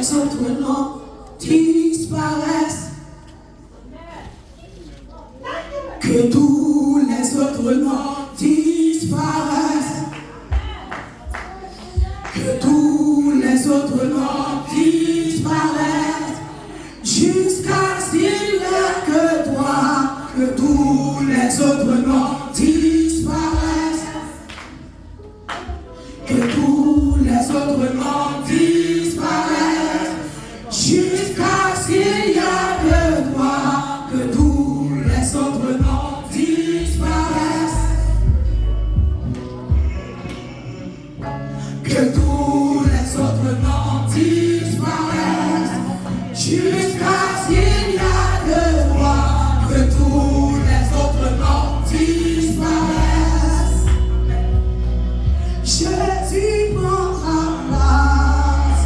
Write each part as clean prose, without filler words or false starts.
les autres noms disparaissent. Que tous les autres noms disparaissent. Que tous les autres noms disparaissent. Jusqu'à ce qu'il n'y ait que toi. Que tous les autres noms disparaissent. Que tous les autres noms disparaissent. Jusqu'à ce qu'il n'y ait que toi. Que tous les autres noms disparaissent. Que tous les autres noms disparaissent. Jusqu'à ce qu'il n'y ait que toi. Que tous les autres noms disparaissent. Jésus prend ta place.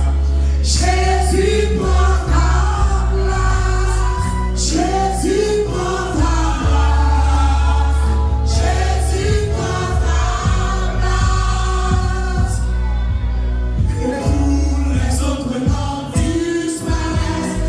Jésus prend ta place. Jésus prend ta place. Jésus prend ta place. Que tous les autres noms disparaissent.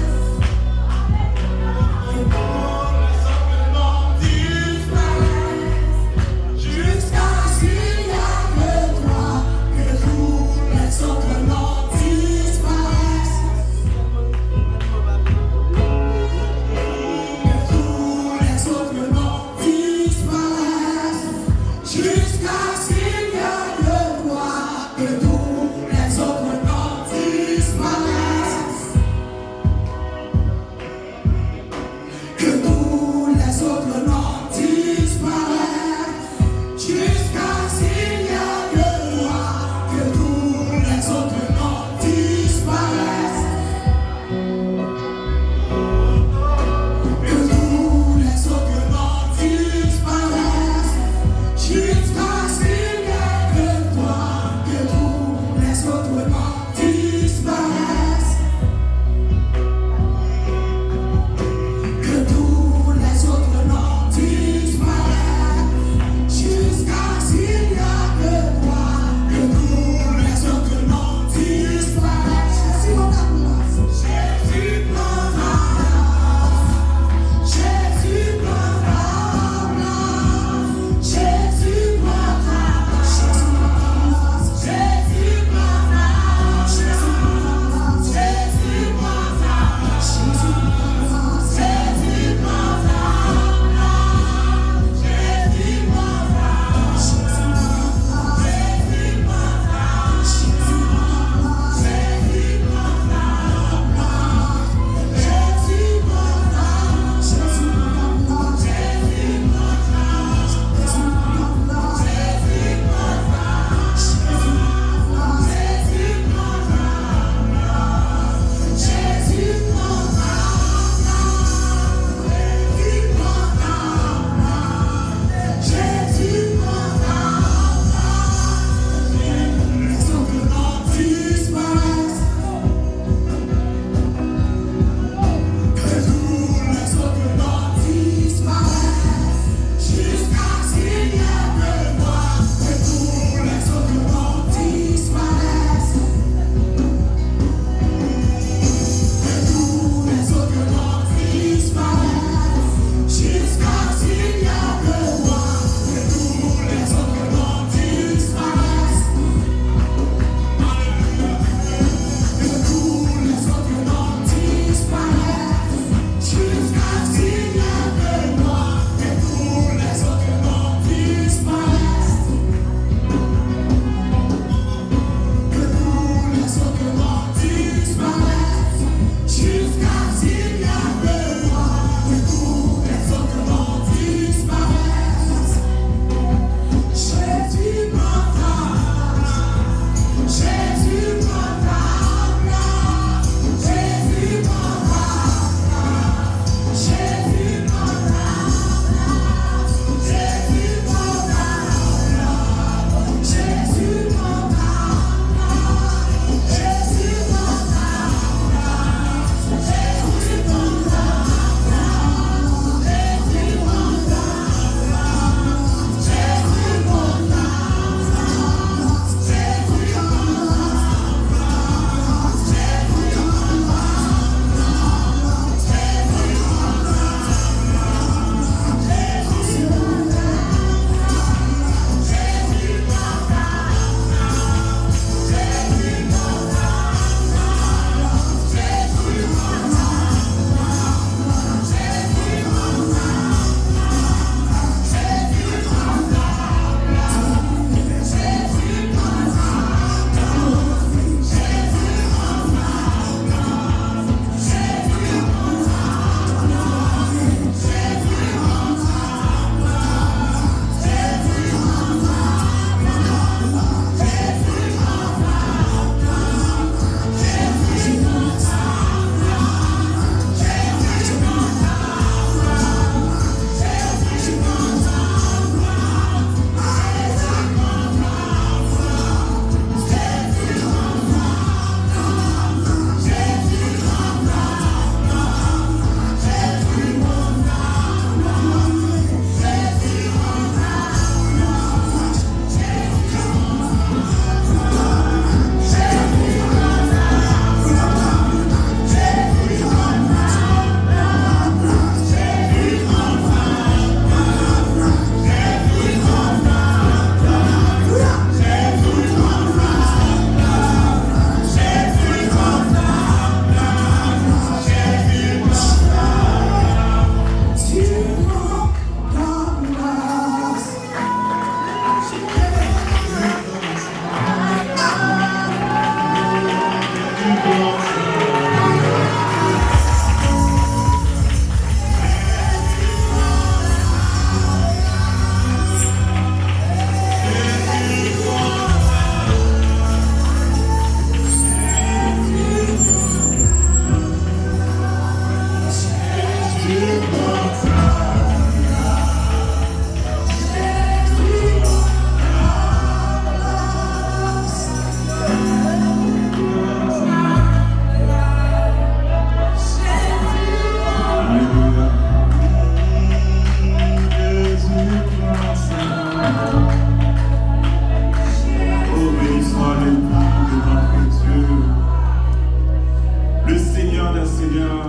matin, Seigneur,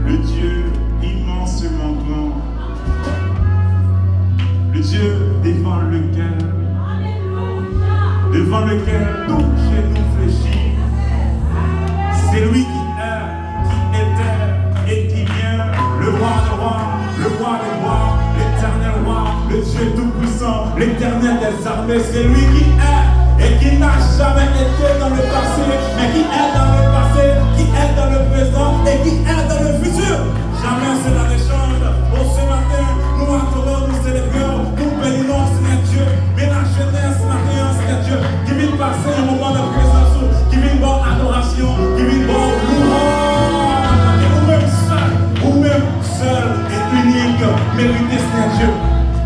le Dieu immensément grand, le Dieu devant lequel tout chez nous fléchit. C'est lui qui était et qui vient, le roi des rois, le roi des rois, l'éternel roi, le Dieu tout-puissant, l'éternel des armées. C'est lui qui est et qui n'a jamais été dans le passé, mais qui est dans le passé, qui est dans le présent et qui est dans le futur. Jamais cela ne change. Oh, ce matin, nous adorons, nous célébrons, nous bénissons, Seigneur Dieu. Mais la jeunesse, Seigneur Dieu, qui vient passer un moment de présence, qui vient voir adoration, qui vient voir louange. Et vous-même seul et unique, méritez, Seigneur Dieu.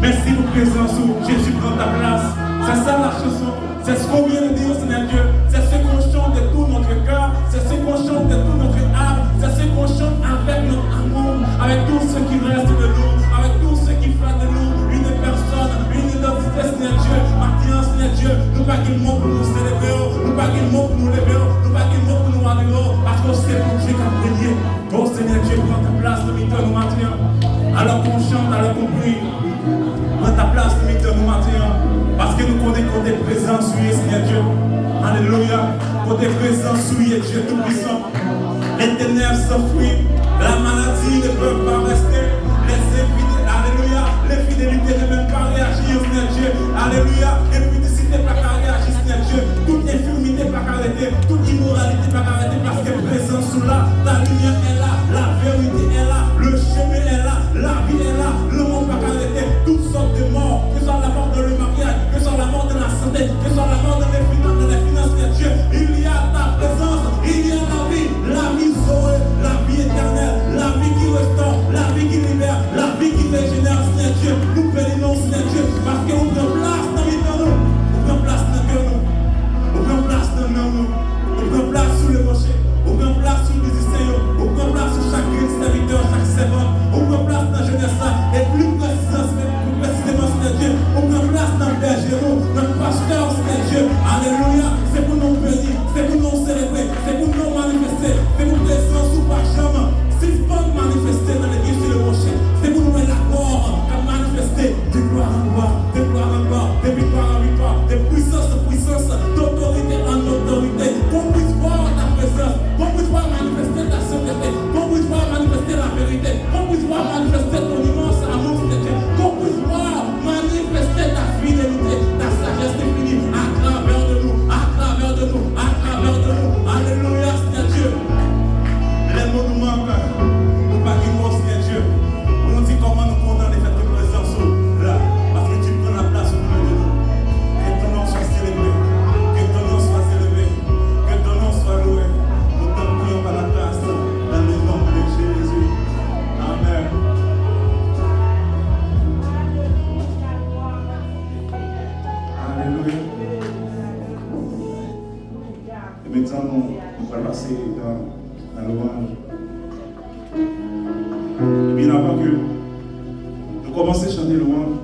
Merci pour présence, Jésus prend ta place. C'est ça la chanson. C'est ce qu'on vient de dire, Seigneur Dieu. C'est ce qu'on chante de tout notre cœur. C'est ce qu'on chante de tout notre âme. C'est ce qu'on chante avec notre amour, avec tout ce qui reste de nous, avec tout ce qui fait de nous une personne, une identité, Seigneur Dieu. Maintenant, Seigneur Dieu, nous pas qu'il mot pour nous célébrer, nous pas qu'il mot pour nous lever, nous pas qu'il mot pour nous adorer, parce que c'est pour Dieu qui a prié. Oh Seigneur Dieu, prends ta place de nous matin. Alors qu'on chante, alors qu'on prie. Prends ta place de nous matin. Parce que nous connaissons tes présences, Seigneur Dieu. Alléluia. Pour tes présences, Dieu Tout-Puissant. Les ténèbres s'enfuient. La maladie ne peut pas rester. Alléluia. L'infidélité ne même pas réagir, Seigneur Dieu. Alléluia. L'impudicité pas réagir, Seigneur Dieu. Toute infirmité pas arrêter. Toute immoralité pas arrêter. Parce que présence sous là. Ta lumière est là. La vérité est là. Le chemin est là. La vie est là. Le monde pas arrêter. Toutes sortes de morts. Que ce soit la mort dans le mariage. Que ce soit la mort de la santé. Que ce soit la mort dans les finances, Seigneur Dieu. Il y a ta présence. Il y a la vie sauvée. La vie éternelle. La vie qui restaure. La vie qui libère. La vie qui régénère, Seigneur Dieu. Nous bénissons, Seigneur Dieu. Parce que nous prenons place dans les nous. Nous prenons place dans le cœur nous. Nous prenons place dans nous. Nous prenons place sous le rocher. Nous prenons place sous les musiciens. Nous prenons place sur chaque serviteur, chaque servante. Nous prenons place dans la jeunesse. Et plus précisément, Seigneur Dieu. Nous prenons place dans le berger, notre pasteur, Seigneur Dieu. Alléluia. C'est pour nous bénir. C'est pour nous célébrer. C'est pour nous manifester. C'est pour présence ou par jamais. C'est pas manifester dans l'église sur le rocher. C'est pour nous mettre l'accord à manifester de gloire en gloire, de gloire en gloire, de victoire en victoire, de puissance en puissance, d'autorité en autorité. Qu'on puisse voir ta présence, qu'on puisse voir manifester ta sainteté, qu'on puisse voir manifester la vérité, qu'on puisse voir manifester ton immense amour, qu'on puisse voir manifester ta fidélité, ta sagesse infinie à travers de nous, à travers de nous, à travers de nous. Alléluia, Seigneur Dieu. Les mots nous manquent. Nous pas qui nous, Seigneur Dieu. On nous dit comment nous comptons les fêtes de présence là. Parce que tu prends la place au milieu de nous. Que ton nom soit célébré. Que ton nom soit célébré. Que ton nom soit loué. Nous t'en prions par la grâce. Dans le nom de Jésus. Amen. Alléluia. Et maintenant, nous allons passer dans la louange. Bien avant que nous commencions à chanter louange,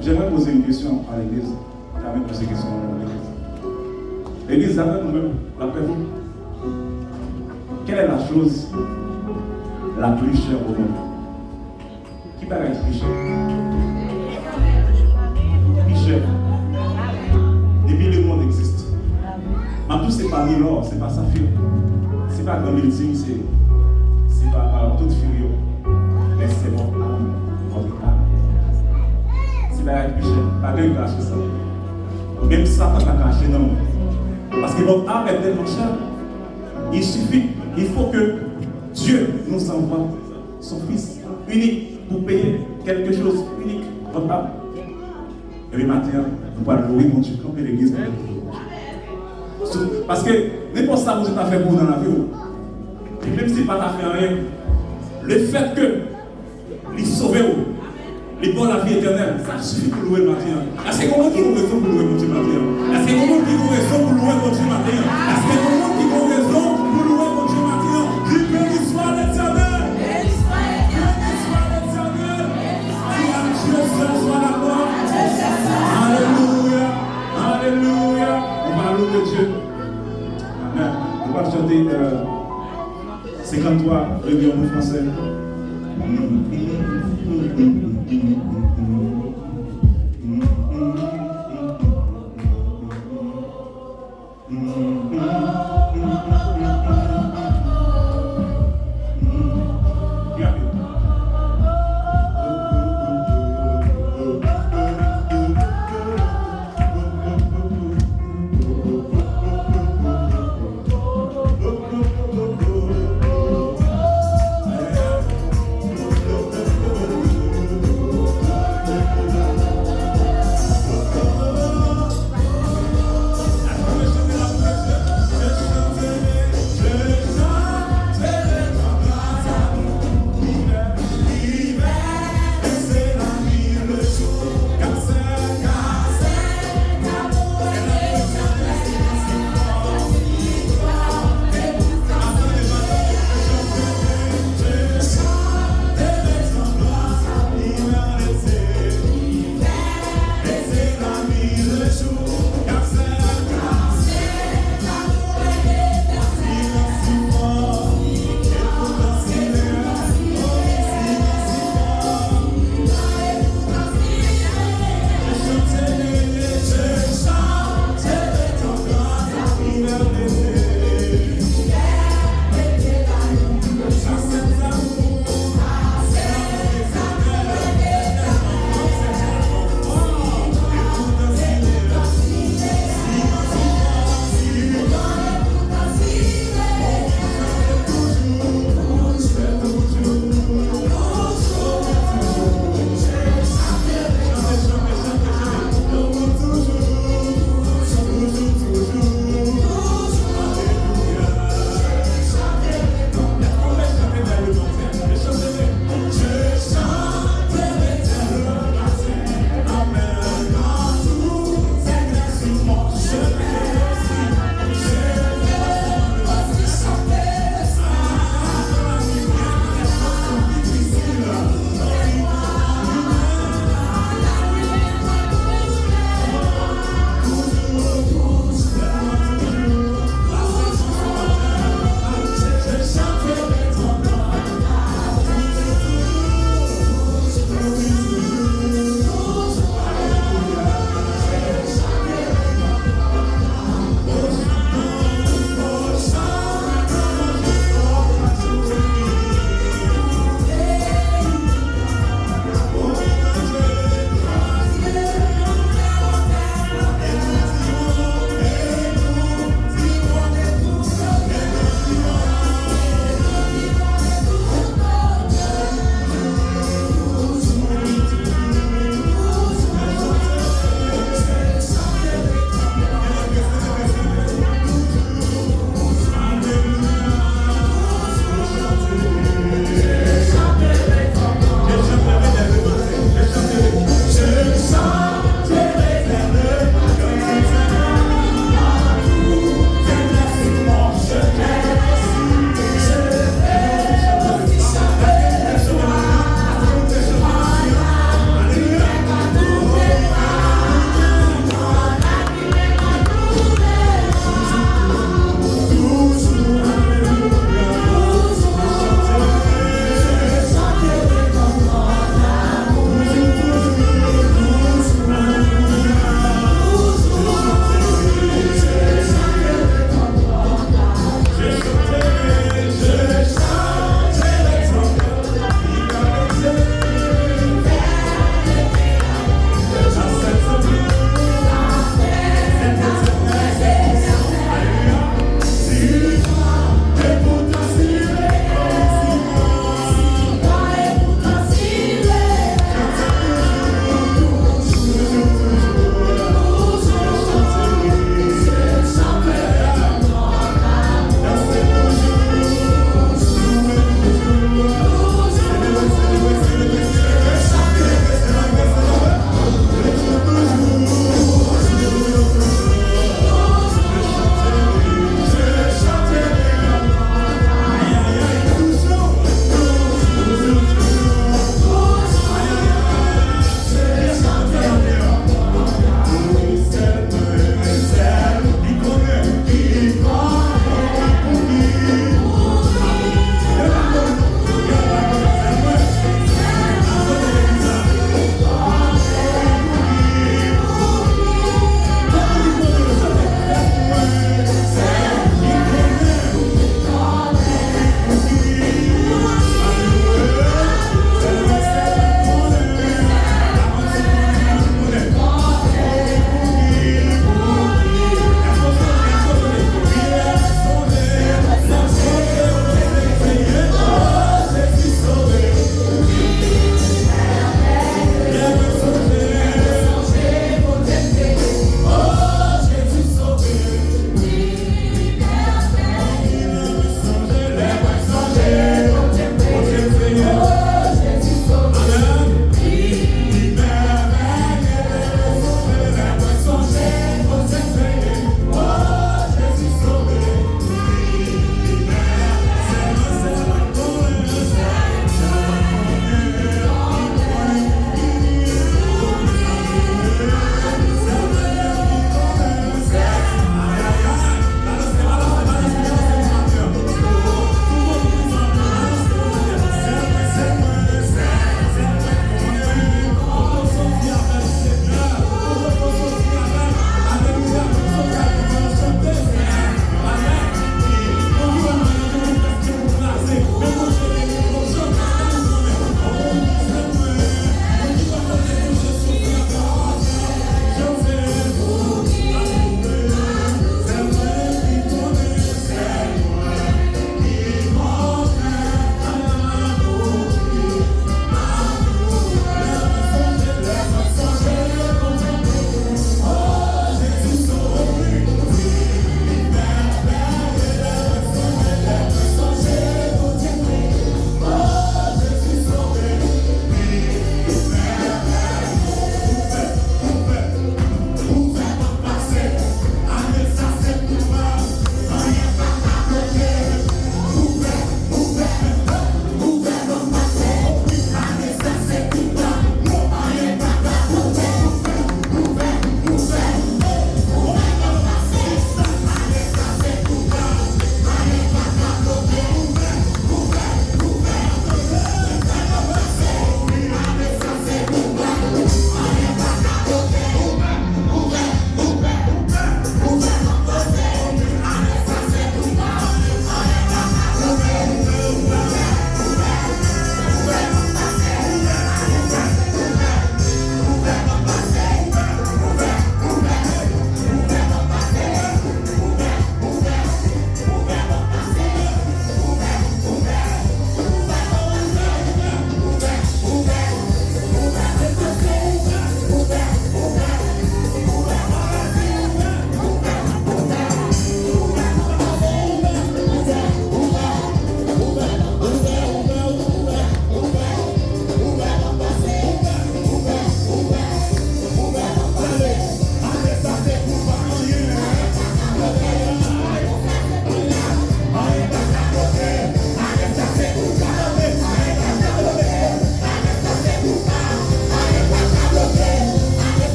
j'aimerais poser une question à l'église. J'aimerais poser une question à l'église. L'église, d'après nous-mêmes, d'après vous, quelle est la chose la plus chère au monde? Qui paraît être plus cher? Plus cher. Depuis le monde existe. Mais tout, c'est pas ni l'or, c'est pas saphir. C'est pas dans l'ultime, c'est pas toute furie. Mais c'est votre âme. Votre âme. C'est pas être plus cher. Pas de cacher ça. Même Satan n'a caché, non. Parce que votre âme est tellement chère. Il faut que Dieu nous envoie son Fils unique pour payer quelque chose unique. Votre âme. Et le matin, nous allons louer mon Dieu, camper l'église. Parce que n'importe ça vous êtes fait pour dans la vie. Et même si pas fait rien, le fait que les sauver, les bons la vie éternelle, ça suffit pour louer le matin. Est-ce que comment qui ont raison pour louer mon Dieu matin? Est-ce que comment qui ont raison pour louer mon Dieu matin? Est-ce que comment qui ont raison pour louer mon Dieu matin? Dis béni soit l'Éternel. Béni soit l'Éternel. Et à Dieu seul soit la gloire. Alléluia. Alléluia. On va louer Dieu. Amen. On va chanter. chanter 53, le guillaume français.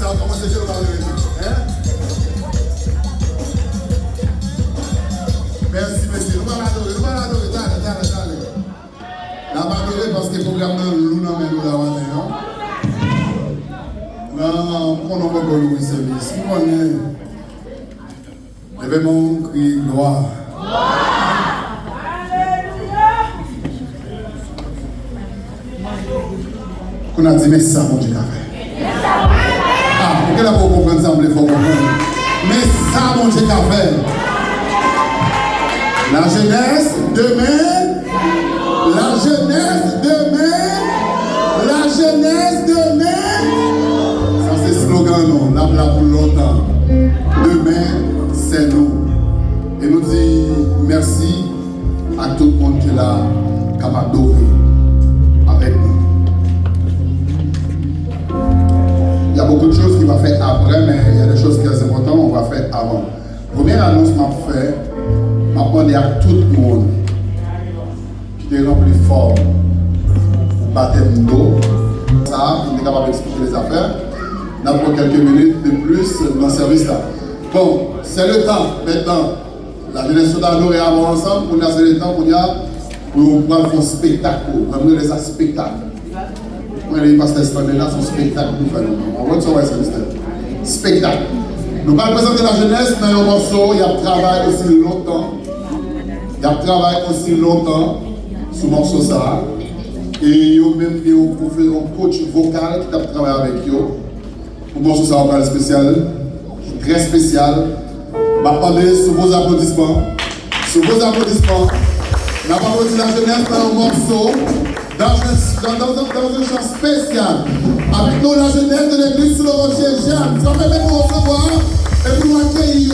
ça a commencé chez le parler. Merci, merci. Nous allons adorer. Allez. Nous allons adorer parce que le programme de Luna met nous là maintenant. Non, prenons encore le service. Nous allons l'événement crie gloire. Qu'on a dit, mais ça, mon Dieu, qu'a fait. Ah, pourquoi là pour comprendre ça, il faut comprendre. Mais ça, mon Dieu, qu'a fait. La jeunesse demain. La jeunesse demain. La jeunesse demain. Ça, c'est slogan, non. Là pour longtemps. Demain, c'est nous. Et nous disons merci à tout le monde qui est là, capable d'ouvrir avec nous. Il y a beaucoup de choses qui vont faire après, mais il y a des choses qui sont importantes, on va faire avant. Première annonce que je fais, je demande à tout le monde qui est rempli fort pour baptême d'eau. Ça, on est capable d'expliquer les affaires. On a pour quelques minutes de plus dans le service là. Bon, c'est le temps maintenant. La jeunesse d'adorer avant ensemble, pour nous, c'est le temps pour pouvoir faire un spectacle, pour amener les spectacles. Les pasteurs là, son spectacle nous fait. On va voir ce spectacle. Nous allons présenter la jeunesse dans un morceau. Il y a travaillé aussi longtemps. Sur le morceau ça. Et il y a même un coach vocal qui a travaillé avec eux. Pour le morceau ça, on parle spécial, très spécial. Je vais parler sous vos applaudissements. On a parlé de la jeunesse dans un morceau. Dans un chant spécial, avec nous la jeunesse de l'église sur le rocher Jeanne. Ça fait même nous recevoir et pour nous accueillir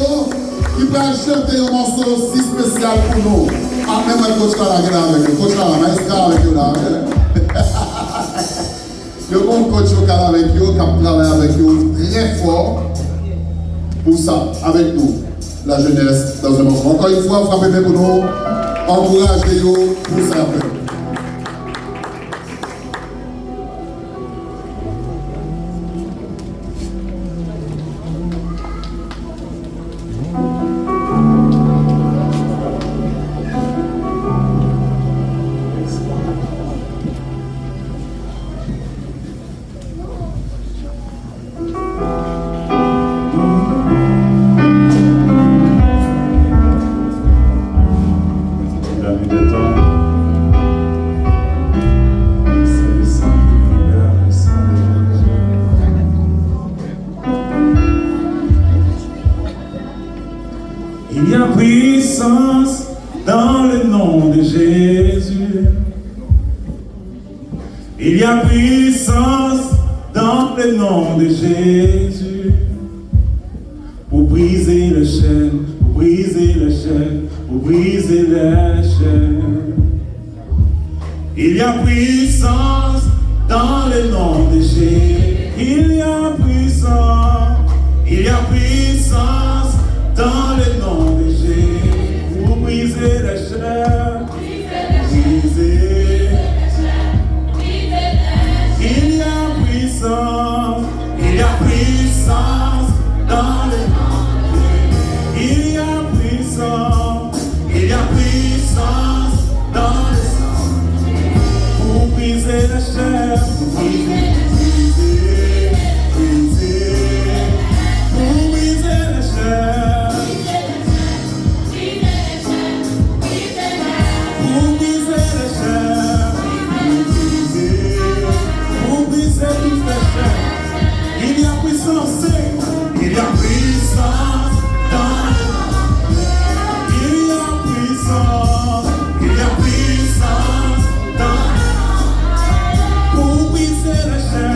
qui va chanter un morceau aussi spécial pour nous. Ah, même un coach là avec nous, coach là, maestra avec nous là. Le bon coach local avec nous, qui a travaillé avec nous très fort pour ça, avec nous, la jeunesse dans un morceau. Encore une fois, frappez bien pour nous, encouragez-nous pour ça. Il y a puissance dans le nom de Jésus. Il y a puissance dans le nom de Jésus. Pour briser les chaînes, pour briser les chaînes, pour briser les chaînes. Il y a puissance dans le nom de Jésus. Il y a puissance dans le nom de Jésus. Pour briser les chaînes, briser. Il y a puissance dans le nom de Jésus. Il y a puissance dans le sang. Pour briser les chaînes, pour briser. Shine.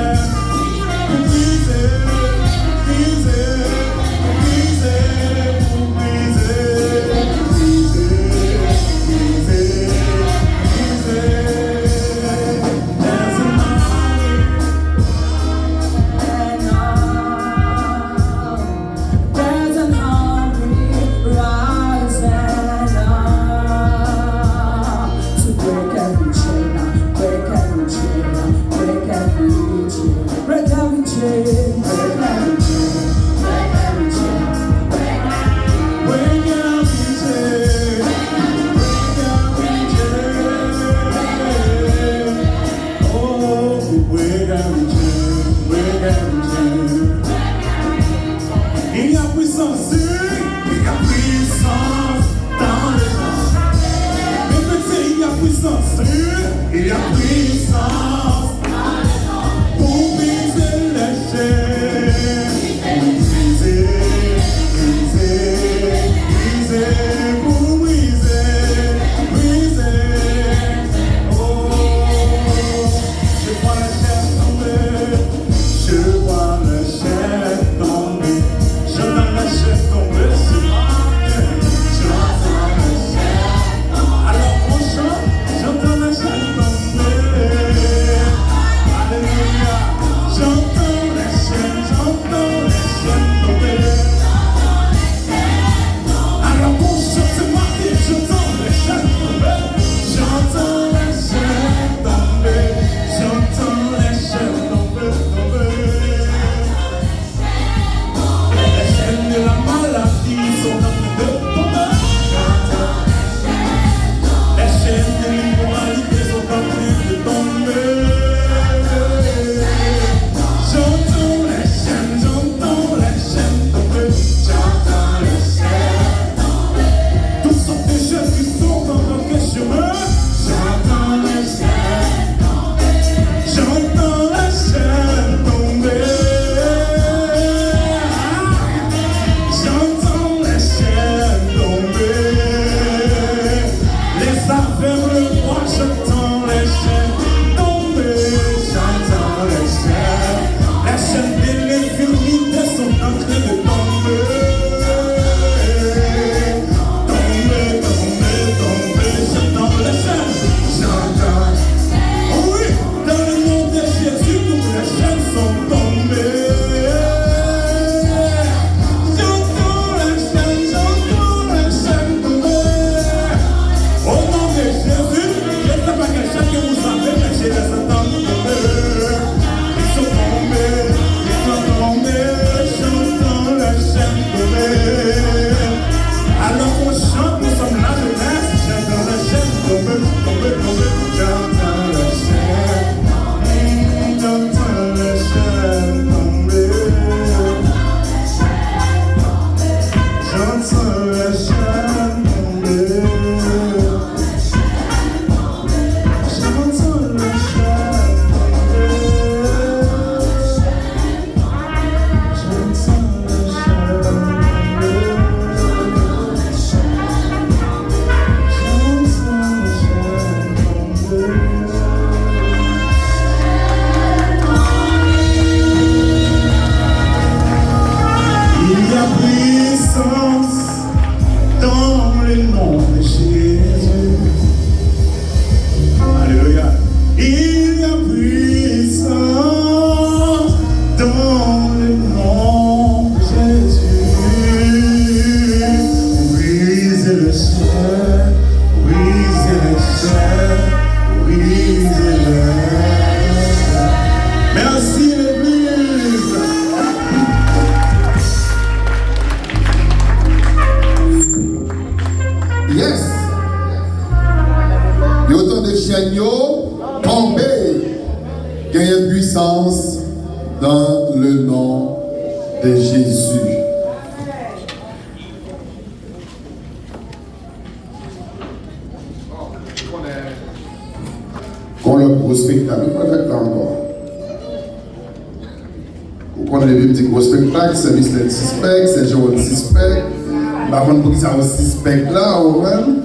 Il y a puissance dans le nom de Jésus. Alléluia. Il y a puissance dans le nom de Jésus. Brisez le ciel, brisez le ciel, brisez le ciel. Merci l'Église. Yes. Il y a autant de chaînes tombées. Il y a une puissance dans le nom de Jésus. Qu'on le gros spectacle, pas fait encore. Qu'on a les petits gros spectacles, c'est Mr. Suspect, c'est Joe Suspect. Par contre, pour qu'ils soient suspect là, ou même.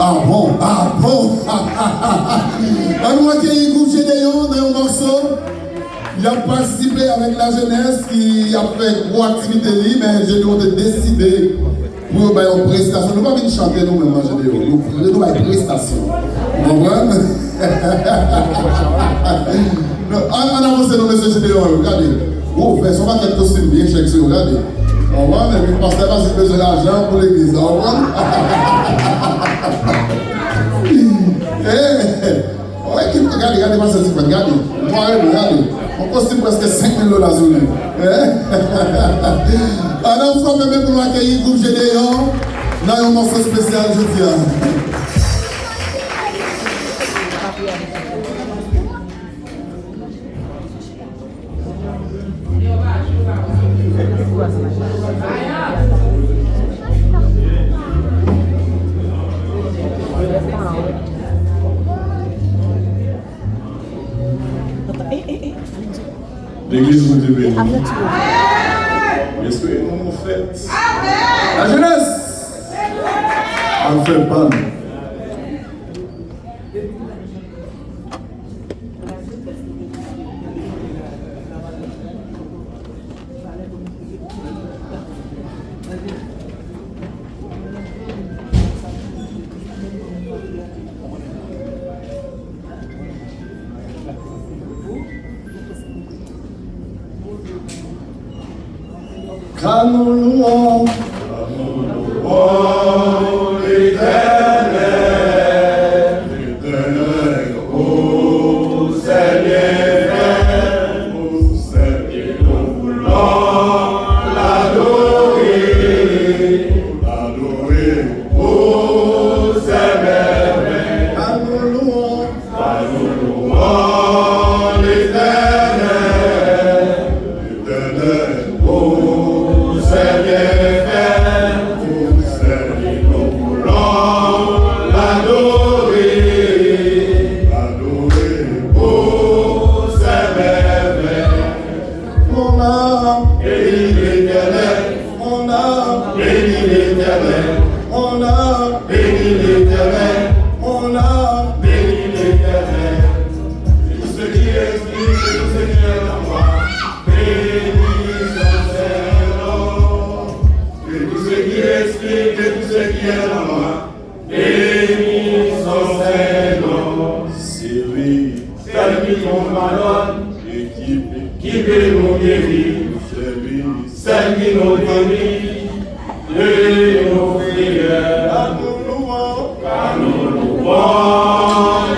Ah bon, ah bon. On voit qu'il y a un groupe Gédéon dans un morceau. Il a participé avec la jeunesse qui a fait gros activité libre, mais Gédéon a décidé pour une prestation. Nous ne pouvons pas venir chanter nous-mêmes, Gédéon. Nous avons une prestation. Vous comprenez? On avance nos messieurs Gédéon, regardez. Oh, mais son paquet de costume bien chèque, regardez. On va, mais le pasteur va se besoin d'argent pour l'église. On va. Regardez, regardez, moi, c'est regardez. Moi, regardez. On costume presque 5 000 $ sur lui. Alors, il faut même pour nous accueillir le groupe Gédéon dans un morceau spécial, je dis. L'église vous bénit. Est-ce que nous faites? La jeunesse! On fait pas. Car nous louons l'Éternel, l'Éternel, ô Seigneur, nous voulons l'adorer, ô Seigneur, car nous louons l'Éternel, l'Éternel, ô celle qui nous guérit, de nos prières, car nous louons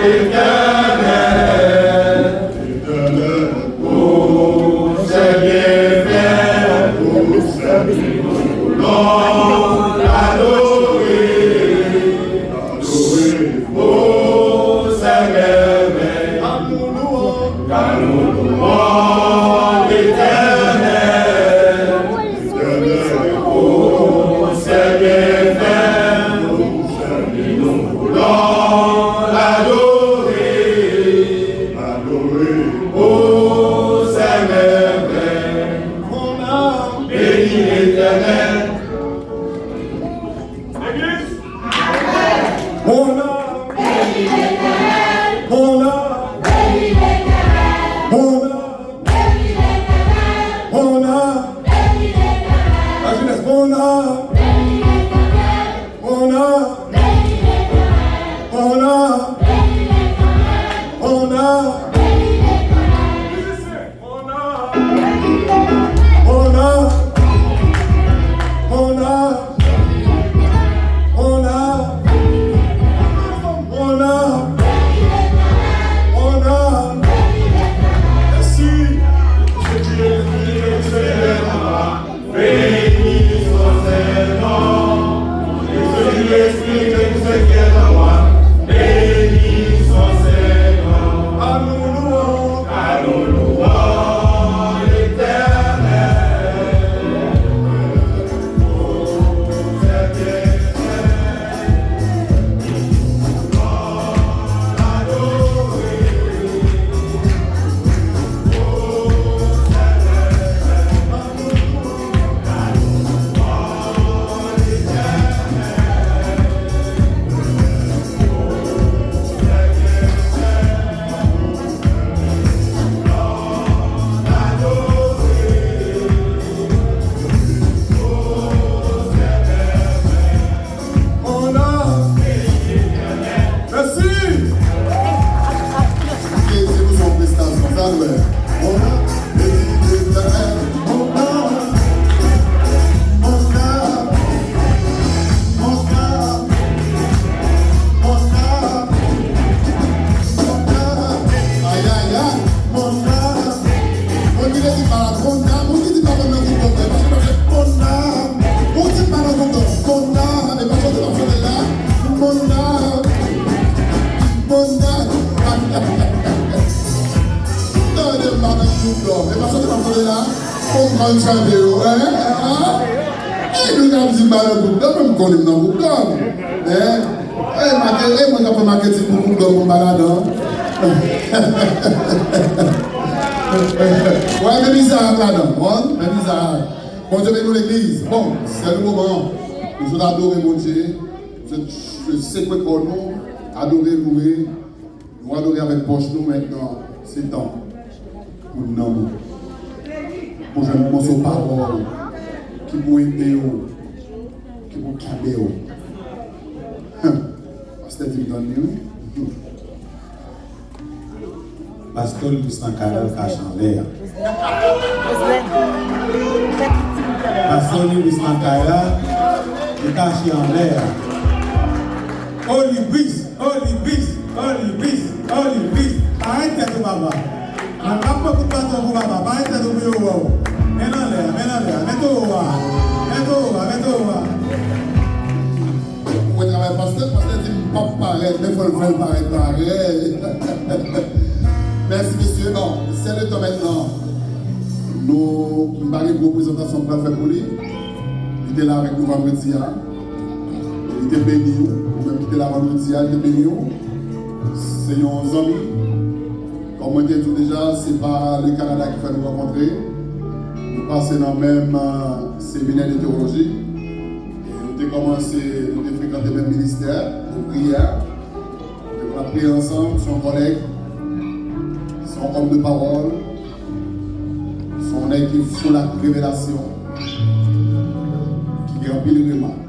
l'Éternel, pour ses bienfaits, pour ses bienfaits, nous voulons l'adorer, pour ses merveilles, car nous louons l'Éternel. mon âme, on dit pas mon âme, mon âme, on dit pas mon âme, mon âme, mais pas chanter là, mon âme, mon âme. Non, il est pas dans le groupe d'or, mais pas chanter là, on prend une chandelle, hein? Et nous avons dit mal au groupe d'or, même qu'on est dans le groupe d'or. Et moi, je vais marketing pour le groupe d'or, mon balade. Ouais, mais bizarre là-dedans, mais bizarre. Bon Dieu, nous l'église. Bon, c'est le moment. Nous allons adorer mon Dieu. Je sais que pour nous, adorer, louer. Nous adorer avec poche nous maintenant. C'est temps. Pour nous nommer. Pour je nous montre aux paroles. Qui vont aider. Qui vont caber. Pasteur dit dans nous. Pasteur Louis Nankaya cache en l'air. Pasteur Louis Nankaya est caché en l'air. Holy Beast, Holy Beast, Holy Beast, Holy Beast. Arrêtez tout baba. On n'a pas beaucoup de bâtons pour baba. Arrêtez tout pour vous. Mets en l'air, mets au revoir. Vous pouvez travailler pasteur dit pas pareil, mais il faut le faire pareil. Merci, messieurs. Bon, c'est le temps maintenant. Nous avons une représentation pour faire pour lui. Il était là avec nous vendredi. Il était béni. Nous-mêmes qui était là vendredi, il était béni. C'est un ami. Comme on dit déjà, ce n'est pas le Canada qui fait nous rencontrer. Nous passons dans le même séminaire de théologie. Et nous avons commencé, nous avons fréquenté le même ministère de prière. Nous avons prié ensemble, son collègue. Son homme de parole, son équipe sous la révélation, qui remplit les remarques.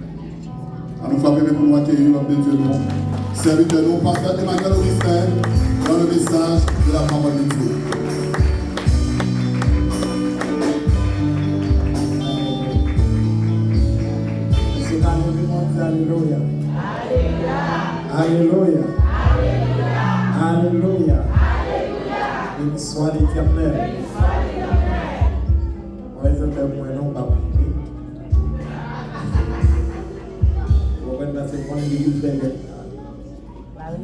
À nous frapper pour nous accueillir l'homme de Dieu, nous. Serviteur, nous, pasteur Emmanuel Augustin, dans le message de la parole de Dieu. Alléluia. Alléluia. Alléluia. Béni soit l'Éternel. Moi, je vais moi non pas prier. Vous voyez, c'est moi qui fait.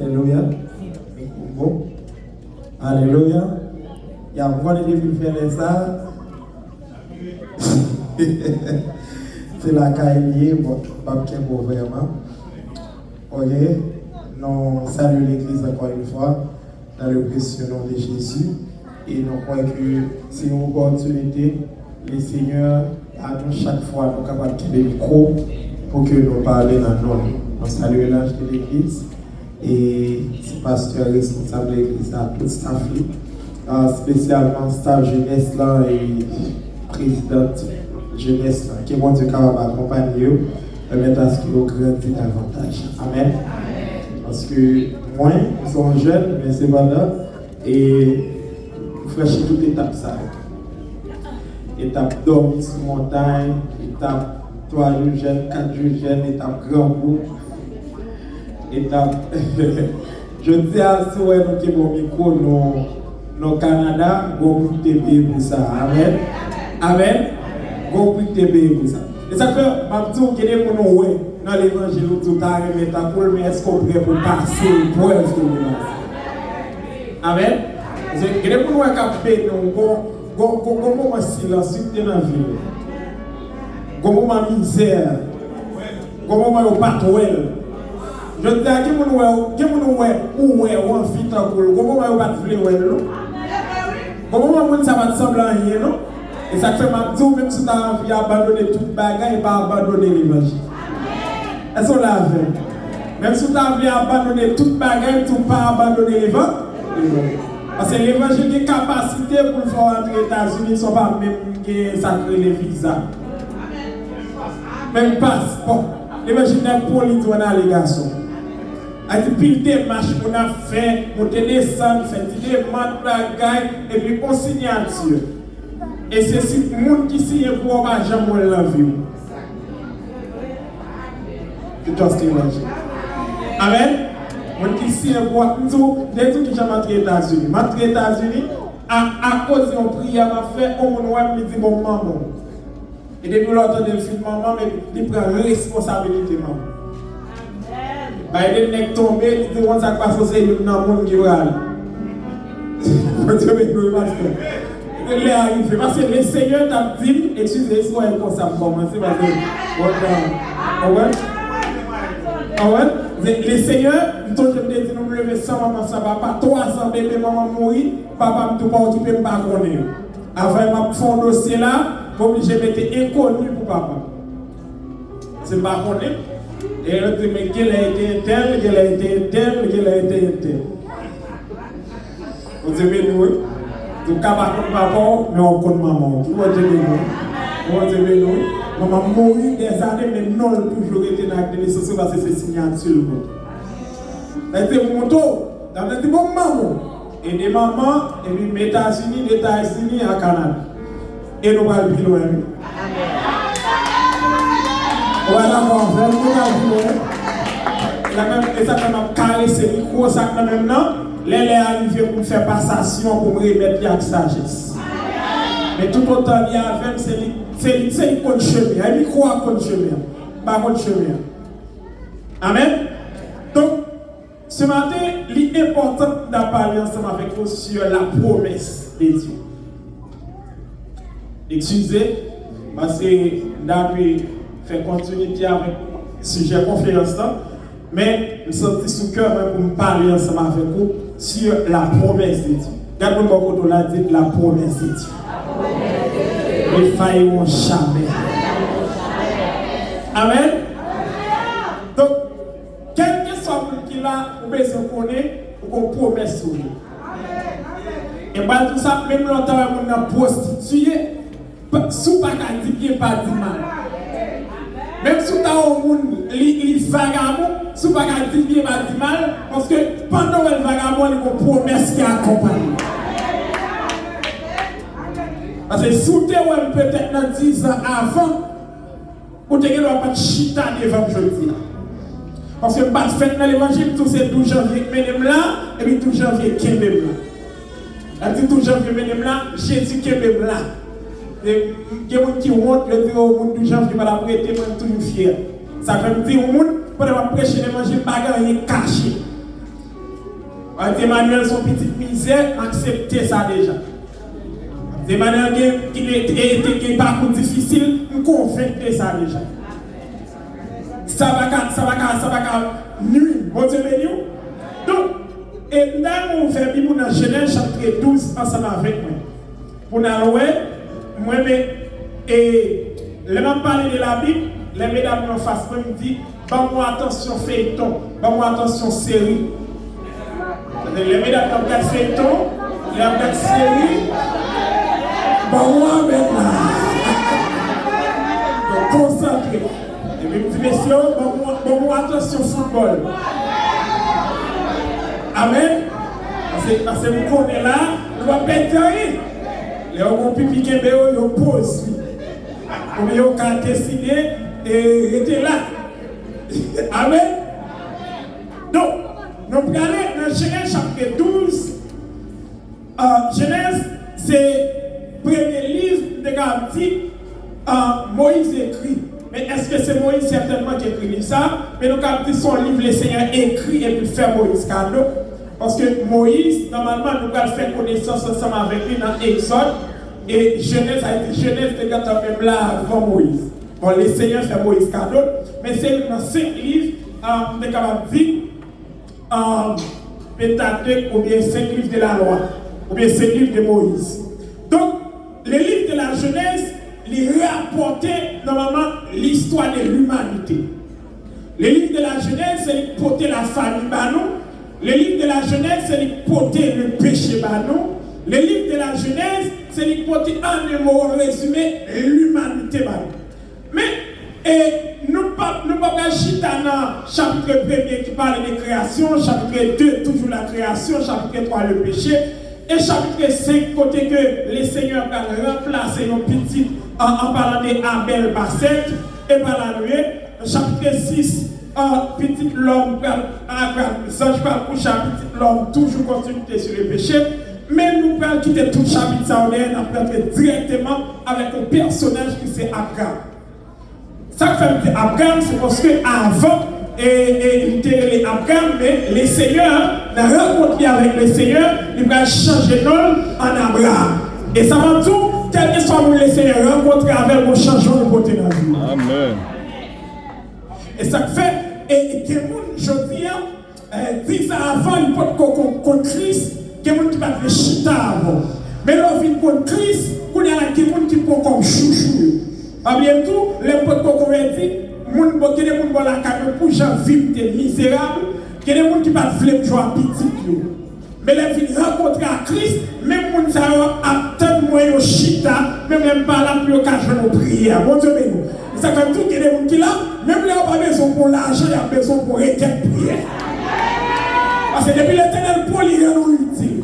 Alléluia. Bon. Alléluia. Il y a moi qui fait ça. C'est la caille, bon, pas bien beau vraiment. Ok. Nous saluons l'Église encore une fois. Dans le précieux nom de Jésus. Et nous croyons que c'est une opportunité, le Seigneur a nous chaque fois nous capables de le micro pour que nous parlions dans nous. Nous saluons l'âge de l'Église et c'est pasteur responsable de l'Église à tout staff, spécialement staff jeunesse là et présidente jeunesse là, qui est bon Dieu capable d'accompagner eux, permettre à ce qu'ils grandissent davantage. Amen. Parce que moi, nous sommes jeunes, mais c'est pas là. Et nous franchissons toute étape ça. Étape dormir sur montagne, étape 3 jours jeunes, 4 jours jeunes, étape grand groupe, étape. Je dis à ceux qui ont un micro, nous au Canada, nous avons pris des pays pour ça. Amen. Amen. Nous avons pris des pays pour ça. Et ça fait, je dis que nous avons dans l'évangile, tout à l'heure, mais est-ce qu'on est prêt pour passer l'épreuve de l'Évangile? Amen. Vous avez pour nous capter, comment on silence dans la vie, comment on misère, comment on pas je dis à qui on où on vit en cours, comment on va comment on ça va sembler rien, non? Et ça fait ma dire, même si tu as envie d'abandonner toute bagarre, et pas abandonner l'évangile. Est-ce qu'on l'a fait? Même si tu as envie d'abandonner toute bagarre, tu ne peux pas abandonner l'évangile. Parce que l'évangile a une capacité pour le faire entrer aux États-Unis, ne sont pas même sacré les visas. Même passeport. L'évangile n'est pas pour les garçons. A dit pile démarche qu'on a fait, on te descend, fait des demandes bagarre, et puis on signature. Et c'est ce monde qui signe pour avoir jamais la vie. C'est juste l'évangile. Amen. Monde qui signe pour tout, des trucs qui jamais entré aux États-Unis. M'entré aux États-Unis, à cause de prière, m'a fait, on me dit bon maman. Et depuis longtemps, il fait maman, mais il prend responsabilité maman. Il est tombé, il dit on s'est passé, c'est le monde qui va aller. Il est arrivé parce que le Seigneur t'a dit, excusez-moi, comme ça pour commencer, parce que le Seigneur, je me dis, nous lever sans maman, ça va pas. 3 ans, bébé, maman mourir, papa ne peut pas occuper, je ne pas connaître. Avant, je fais un dossier là, je suis obligé de mettre inconnu pour papa. C'est pas connaître. Et elle dit, mais qu'elle a été tel, qu'elle a été tel, qu'elle a été tel. Vous aimez nous? Donc, papa, mais on connaît maman. Vous aimez nous? Maman mourit des années, mais non, toujours été dans la naissance parce que c'est signature. Elle dit, mon moto, elle dit, bon, maman. Et des mamans, et puis, les États-Unis, à Canada. Et nous allons plus loin. Voilà, on va plus loin. Et ça, quand on a caressé le micro, ça, quand même, non, les arrivés pour faire passation, pour me remettre la sagesse. Mais tout autant, il y a avec, c'est une bonne chemin. Il croit à bonne chemin. Pas bonne chemin. Amen. Donc, ce matin, l'important de parler ensemble avec vous sur la promesse de Dieu. Excusez, parce que David fait continuité avec le sujet conférence, mais je me sens sous cœur pour me parler ensemble avec vous sur la promesse de Dieu. Regardez mon côté, on a dit la promesse de Dieu. Ne failliront jamais. Amen. Donc, quel que soit le qui là, vous pouvez se connaître, vous promesse sur lui. Et bien tout ça, même longtemps, on a prostitué, sous pas qu'à dire pas du mal. Même si tu as un monde, il vagabond, sous pas qu'à dire pas du mal, parce que pendant le vagabond, il y a une promesse qui accompagne. Parce que si tu es peut-être dans 10 ans avant, vous ne pas chita devant aujourd'hui. Parce que pas de fête dans l'évangile, tout c'est 12 janvier Menem là, et puis 12 janvier Kemem là. Elle dit 12 janvier Menem là, Jésus Kemem là. Il y a des gens qui honte, ils disent au monde 12 janvier, pour prêter, moi toujours fier. Ça fait dire au monde, pour prêcher l'évangile, pas gagner caché. Emmanuel, son petite misère, acceptez ça déjà. De manière qu'il était un parcours difficile, nous convaincre ça déjà. Ça va nuire, bon Dieu béni. Donc, et là, on fait Bible dans Genèse chapitre 12 ensemble avec moi. Pour nous aller, moi, et les mêmes parler de la Bible, les mesdames en face, moi, me disent, moi attention feuilleton, moi attention série. Les mesdames ont regardé feuilleton, les ont regardé série. Bon, moi maintenant, donc concentré. Et puis, messieurs, bon, moi, attention football. Amen. Parce que vous connaissez là, nous allons perdre rien. Les gens qui piquent, ils posent. Comme ils ont décidé et étaient là. Amen. Donc, nous allons aller dans Genèse chapitre 12. Genèse, c'est premier livre de garantie, Moïse écrit. Mais est-ce que c'est Moïse certainement qui écrit ça? Mais nous avons dit son livre, le Seigneur écrit et puis fait Moïse cadeau. Parce que Moïse, normalement, nous allons faire connaissance ensemble avec lui dans Exode. Et Genèse a été Genèse de quand même là avant Moïse. Bon, le Seigneur fait Moïse cadeau. Mais c'est dans 5 livres, nous sommes capables de dire, Pentateuque ou bien 5 livres de la loi, ou bien 5 livres de Moïse. Donc, le livre de la Genèse, il rapportait normalement l'histoire de l'humanité. Le livre de la Genèse, c'est il portait la famille Banou. Le livre de la Genèse, c'est il portait le péché Banou. Le livre de la Genèse, c'est il portait en un mot résumé l'humanité Banou. Mais, nous ne pouvons pas chiter dans chapitre 1 qui parle de création, chapitre 2, toujours la création, chapitre 3, le péché. Et chapitre 5, côté que le Seigneur a remplacé nos petits en parlant d'Abel Bassette, et par la nuit, chapitre 6, petit l'homme, ange parle pour chapitre l'homme, toujours continuité sur le péché. Mais nous pouvons quitter tout chapitre, ça on est entrer directement avec un personnage qui c'est Abraham. Ça fait Abraham, c'est parce que avant, il était Abraham, mais les seigneurs, la rencontre avec les seigneurs, il va changer de nom en Abraham. Et ça va tout, quel que soit les seigneurs rencontrer avec vos changements de côté dans la vie. Amen. Et ça fait, et que les gens, je dis, 10 ans avant, il peut contre Christ, il y a des gens qui battent les chita avant. Mais là, il vient contre Christ, il y a des gens qui sont comme chouchou. Pas bien tout, les potes qu'on convertit, il y a des gens qui sont la caméra pour vivre des misérables, il y a des gens qui battent les jouer petit. Mais les gens rencontrent à Christ, même les gens qui ont tant de moyens chita, même pas là pour occasion de prière. Bon Dieu, mais ça fait tout qu'il y a des gens qui là, même là, on n'a pas besoin pour l'argent, il y a besoin pour requête prière. Parce que depuis l'éternel, Paul, il est nous utile.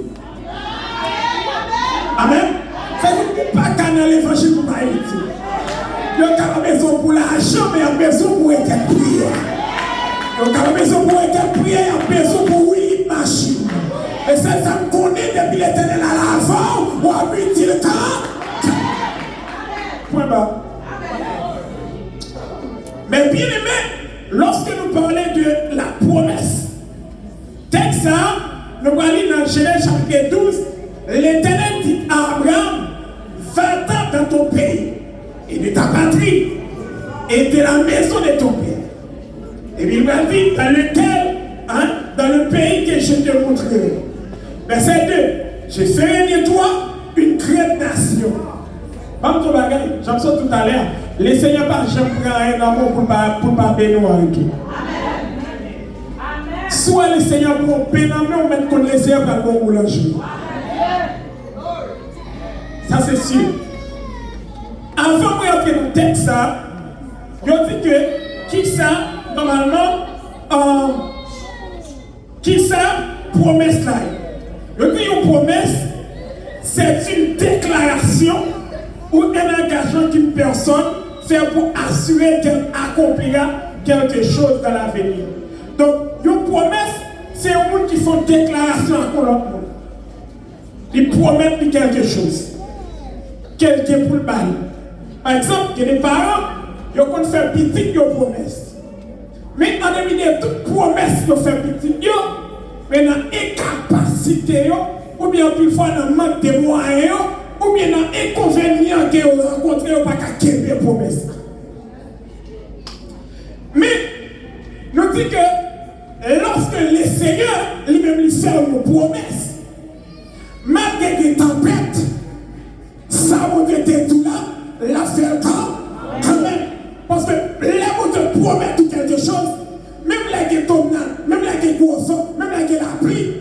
Amen. C'est que vous ne pas qu'à l'évangile pour pas utile. Il y a besoin pour l'argent, mais il y a besoin pour requête prière. Il y a besoin pour requête prière, il y a besoin pour une machine. Et ça me connaît depuis l'éternel à l'avant, ou à l'utile le temps. Point bas. Mais bien aimé, lorsque nous parlons de la promesse, texte ça, nous allons lire dans Genèse chapitre 12, l'Éternel dit à Abraham, va-t'en dans ton pays, et de ta patrie, et de la maison de ton père. Et puis il va dire, dans le pays que je te montrerai. Verset 2, je ferai de toi une grande nation. Comme ton bagage, j'en sais tout à l'heure, le Seigneur pas jamais prend un amour pour ne pas bénir avec lui. Soit le Seigneur pour bénir, on met contre le Seigneur par le bon boulanger. Ça c'est sûr. Avant de rentrer dans le texte, je dis que qui ça, normalement, qui ça, promesse là. Je dis une promesse, c'est une déclaration ou un engagement qu'une personne fait pour assurer qu'elle accomplira quelque chose dans l'avenir. Donc, une promesse, c'est un monde qui font déclaration à l'autre monde. Ils promettent quelque chose. Quelqu'un pour le bail. Par exemple, il y a des parents, ils ont fait petit, ils ont promesse. Mais en début de toute promesse qu'ils ont fait petit, mais dans l'incapacité, ou bien une fois dans le manque de moyens, ou bien dans l'inconvénient qu'ils ont rencontré, ils n'ont pas qu'à quelle promesse. Mais, nous disons que lorsque le Seigneur lui-même lui fait une promesse, malgré des tempêtes, ça va être tout là, la fait quand même. Parce que les mots te promettent quelque chose, même les qui tombent, même les qui gros sont, même les qui la pluie,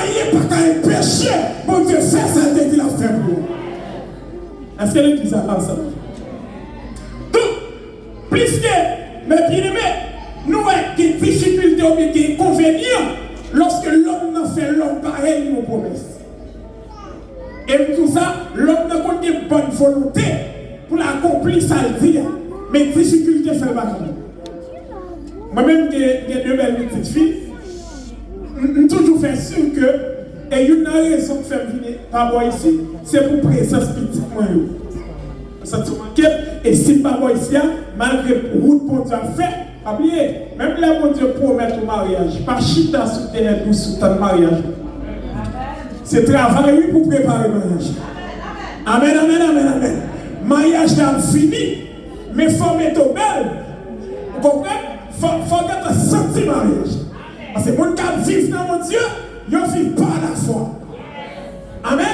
il n'y a pas qu'un péché, bon Dieu fait ça, il a fait pour vous. Est-ce que l'église a ensemble? Donc, plus que, mais bien aimé, nous avons des difficultés ou des inconvénients lorsque l'homme n'a fait l'homme pareil nos promesses. Et tout ça, l'homme n'a pas de bonne volonté pour l'accomplir, ça le dit. Mais difficulté, c'est le bâton. Moi-même, j'ai deux belles petites filles. Je toujours fait sûr que, et une raison de faire venir par moi ici, c'est pour présence petite moi. Ça te manque. Et si par moi ici, malgré route pour Dieu fait, oubliez, même là, mon Dieu promet au mariage, pas chita sous terre ou sous ton mariage. C'est travail, oui, pour préparer le mariage. Amen, amen, amen, amen. Mariage là fini, mais femme est belle. Vous comprenez? Faut que tu senti le mariage. Parce que les gens qui vivent dans mon Dieu, ils ne vivent pas la foi. Amen.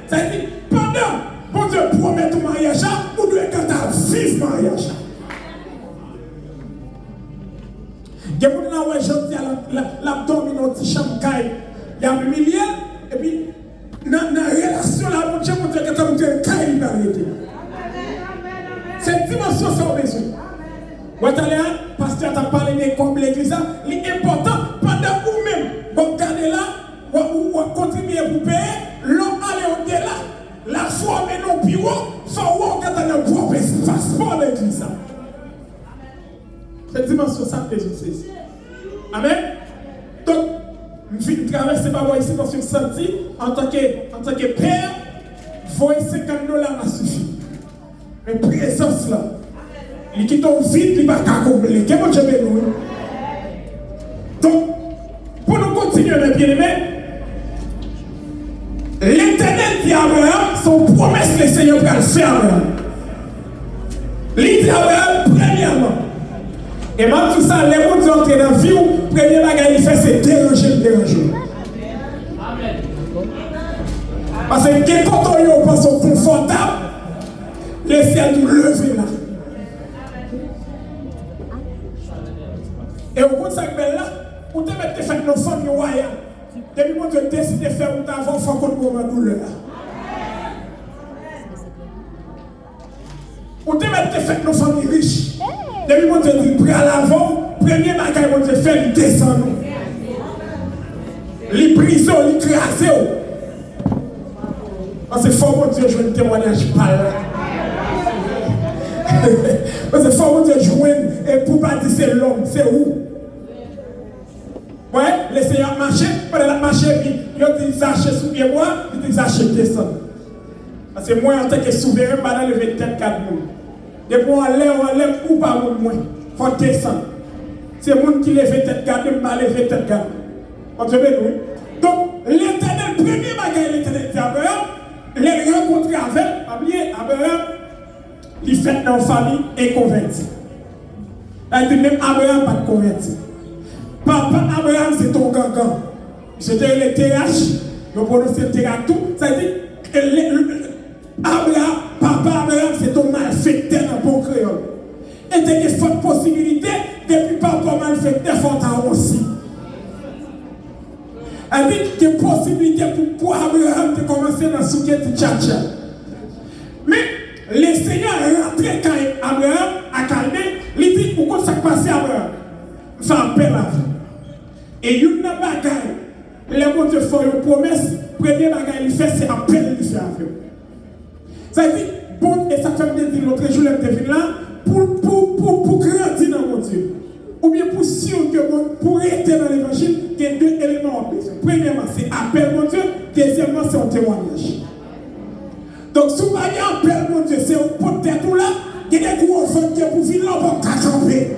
Ça veut dire, pendant bon Dieu promet ton mariage, vous devez quand tu vivre le mariage. Il y a des gens qui ont l'abdomen dans une chambre, il y a un millier, et puis dans la relation, là, mon Dieu, que tu as un caille dans l'arrêté. Cette dimension, ça a besoin. Le pasteur t'a parlé de comme l'église, l'important, pendant vous-même, vous regardez là, vous contribuez pour payer, l'homme allait au-delà, la foi mais non plus haut, faut vous regarder dans le propre espace pour l'église. Cette dimension, ça a besoin. Amen. Donc, je traverse par ici parce que je senti, en tant que père, voyez $50 m'a suffi. Mais présence là, il quitte vite, il va pas combler. Qu'est-ce que je veux dire? Donc, pour nous continuer, mes bien-aimés, l'Éternel dit à Abraham, son promesse, le Seigneur va le faire. Il dit à Abraham, premièrement, et même tout ça, les mots qui entrent dans la vie, le premier bagage qu'il fait, c'est déranger. Parce que quand on pense confortable, le ciel nous lever là. Et au bout de ça, là, pour te mettre fait nos familles royales, depuis que tu décides de faire un avant, il faut qu'on nous mette douleur. Pour te mettre fait nos familles riches, depuis que tu dis prêt à l'avant, premier bagage que tu fais, il descend. Il brise, il crase. Parce que fort mon Dieu, je ne témoignage pas là. Parce que fort mon Dieu, je et pour pas dire c'est l'homme, c'est où? Ouais, le Seigneur marché, pendant la marche, il a dit Zaché sous pied moi, il dit Zaché descend. Parce que moi, en tant que souverain, je vais lever tête 4 mois. Et pour aller, on lève ou pas moi, il faut descendre. C'est le monde qui lève tête 4, je vais lever tête 4. On te met nous. Donc, l'Éternel, premier bagage, l'Éternel dit Abraham, les rencontrer avec Abraham, il fait dans la famille et converti. Elle dit même Abraham pas de converti. Papa Abraham c'est ton gangan. C'était le TH, je prononce le TH tout. Ça dit Abraham, papa Abraham c'est ton malfaiteur dans bon créole. Et il y a des fortes possibilités, depuis papa malfaiteur, il faut t'en aussi. Elle dit qu'il y a des possibilités pour Abraham de commencer dans ce qui est tchatcha. Mais le Seigneur est rentré quand Abraham a calmé, il dit pourquoi ça passe à Abraham? Ça appelle à vous. Et il y a une bagaille, les mots de foi, une promesse, premier bagaille il fait, c'est appel il fait à vous. Ça dit, bon, et ça fait me dire l'autre jour, je suis là, pour grandir dans mon Dieu. Ou bien pour sûr que pour rester dans l'évangile, il y a 2 éléments en besoin. Premièrement, c'est appel mon Dieu. Deuxièmement, c'est un témoignage. Donc, si vous avez appel mon Dieu, c'est un pot de tête là, il y a des gros enfants qui pour venir là pour camper.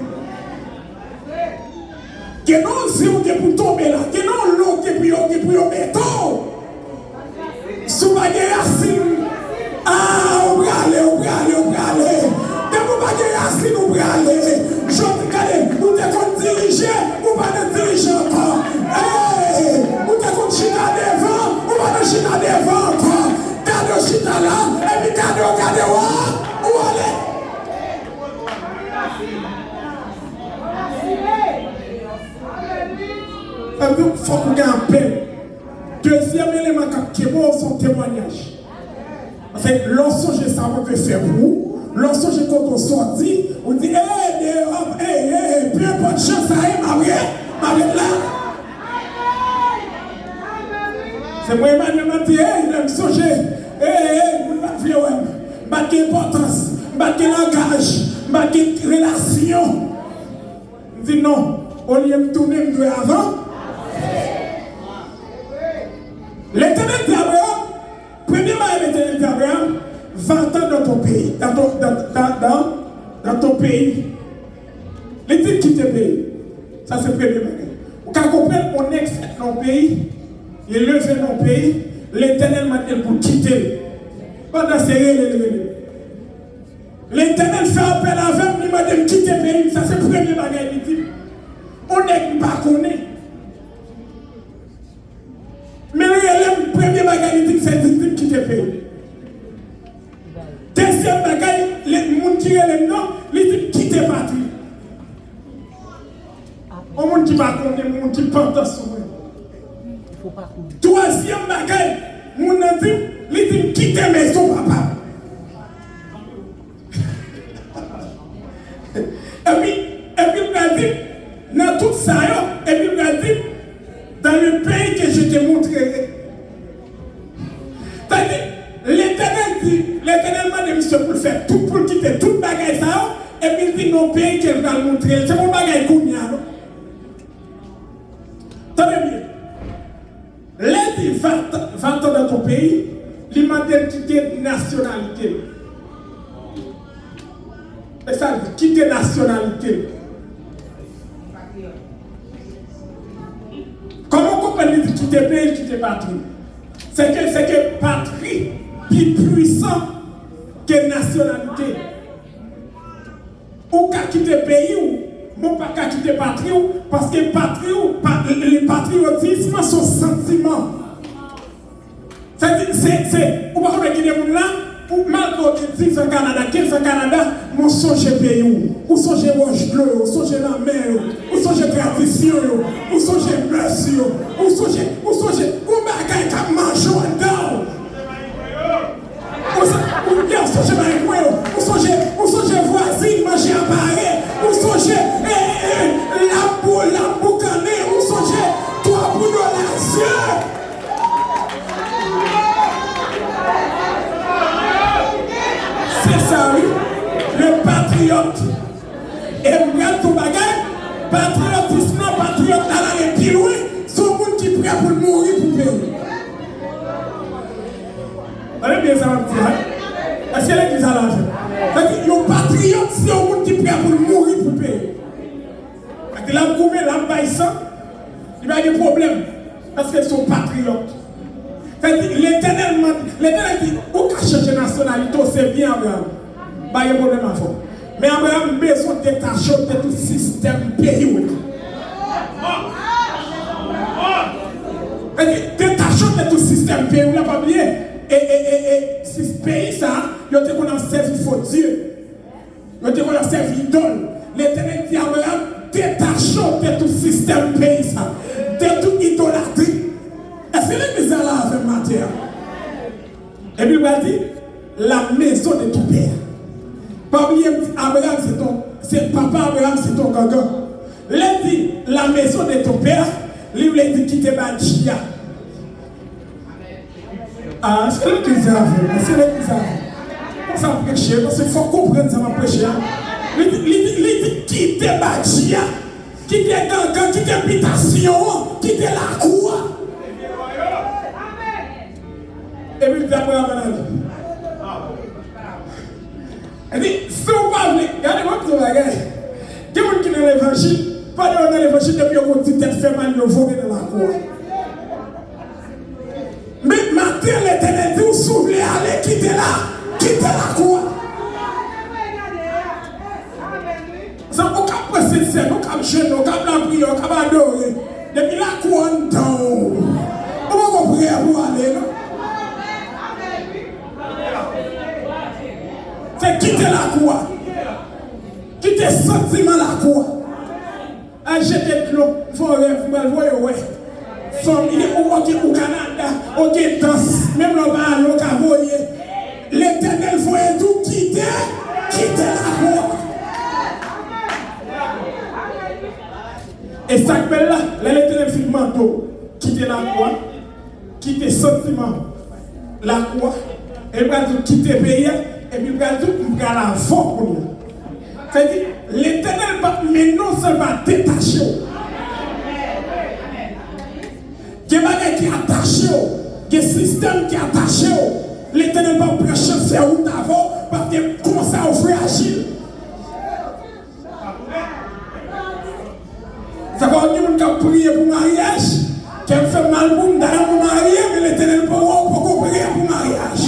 Que non, si vous êtes pour tomber là, que non, l'eau qui est pour béton. Si vous avez racine, on va aller. Mais vous n'avez pas racine, on va aller. Je regarde, vous êtes dirigé, vous ne pas diriger encore. Vous êtes chita devant, vous ne pas chita devant encore. Gardez chita là, et puis gardez où allez. Il faut qu'on ait un paix. Deuxième élément qui est bon, son témoignage. Parce que lorsque je sais ce que c'est vous, lorsque je quand on sortit, on dit peu importe chance, ça est, ma là. C'est moi, Emmanuel m'a dit, il aime songer, vous battre l'importance, battre langage, battre relation. Il dit non, au lieu de tourner de avant. L'Éternel dit à Abraham, premièrement, l'Éternel dit à Abraham, va-t'en dans ton pays, dans ton pays. Il dit quitte le pays. Ça c'est le premier bagage. Vous comprenez, on est fait dans le pays, il est levé dans le pays, l'Éternel m'a dit pour quitter. Pendant ces l'Éternel fait appel avec lui, il m'a dit quitter le pays. Ça c'est le premier bagage. Il dit, on n'est pas connu. Mais le premier bagage, il dit que c'est dit quitter le pays. Deuxième bagage, les gens qui ont le nom, ils disent quitter la patrie. On monde qui va connaître, on monde qui pense sur eux. Troisième bagage, on a dit, ils disent quitter la maison, papa. Et puis, il a dit, dans tout ça, et puis il a dit, dans le pays que je te montrerai. C'est-à-dire, l'Éternel m'a dit, monsieur, pour faire tout, pour quitter tout le bagage, et puis il dit, non, pays qu'il va le montrer. C'est mon bagage qu'on y a. Tenez bien. dit, va-t'en dans ton pays, il m'a dit quitter nationalité. Et ça dit, quitter nationalité. Comment comprendre dit quitter pays, quitter patrie? C'est que patrie plus puissant que nationalité. Ou qu'à quitter pays ou non pas qu'à quitter patrie ou parce que patrie ou le patriotisme son sentiment. C'est ou pas comme qui des là ou malgré que dit au Canada, qu'est-ce au Canada, mon songe pays ou songe roche bleu, ou songe la mer, ou songe tradition, ou songe monsieur, ou songe ou bagaille qui mange en dedans. Ou bien songe maïkoué, ou songe voisine manger à Paris, ou songe la boucané, ou songe toi pour la cieux. C'est ça, oui. Le patriote. Et regarde ton bagage, patriotisme, patriote, là, les plus loin, c'est le monde qui est prêt pour mourir pour payer. Vous allez bien ça, ma petite. Est-ce que l'église a l'argent? C'est-à-dire, le patriote, c'est le monde qui est prêt pour mourir pour payer. Parce que là, vous coupez, là, vous ça, il va y avoir des problèmes. Parce qu'ils sont patriotes. C'est-à-dire, l'éternel dit, où qu'à changer nationalité, c'est bien Abraham. Bah, il y a un problème à faire. Mais Abraham a besoin de détacher de tout système pays. Détacher de tout système pays, on n'a pas oublié. Et si ce pays, ça, il y a qu'on a servi faux Dieu. Il y a qu'on a servi idole. L'éternel dit à Abraham, détachons de tout système pays, ça. De toute idolâtrie. Est-ce que l'église est là avec matière? Et puis il va dire, la maison de ton père. Pas oublier, Abraham, c'est papa Abraham, c'est ton gaga. Il dit, la maison de ton père, il dit, quitter Badjia. Ah, c'est l'église est là avec, c'est l'église est là avec. Ça va prêcher, parce qu'il faut comprendre ça va prêcher. Il dit, quitter Badjia, quitter gaga, quitter habitation, quitter la cour. Et puis, il Abraham a dit. Elle dit, si vous parlez, regardez-moi ce bagage. Qui est-ce qui est dans l'évangile? Pas dans l'évangile depuis qu'on dit tête fait mal, il faut dans la cour. Mais maintenant, l'éternel dit, vous soufflez, allez, quittez la cour. Ça, on peut passer ça, on peut jeûner, on peut la prière, on peut adorer. Depuis la cour, on down. On va prier pour aller, non? C'est quitter la cour. Quitter le sentiment la cour. Acheter de l'eau. Il faut voir, ouais. Il est au Canada, au danse, même là-bas, l'eau qu'a voyé. L'éternel faut tout quitter la cour. Et ça que là, l'éternel fait manteau. Quitter la cour, quitter le sentiment la cour, et va quitter le pays. Et puis, il va tout la force pour nous. C'est-à-dire, l'éternel va, mais non seulement détacher. Il y a des gens qui sont attachés, il y a des systèmes qui sont attachés. L'éternel va prendre chance à où d'avant parce qu'il commence à offrir agir. Ça va dire que vous priez pour mariage, qui fait mal pour nous marier, mais l'éternel va prier pour mariage.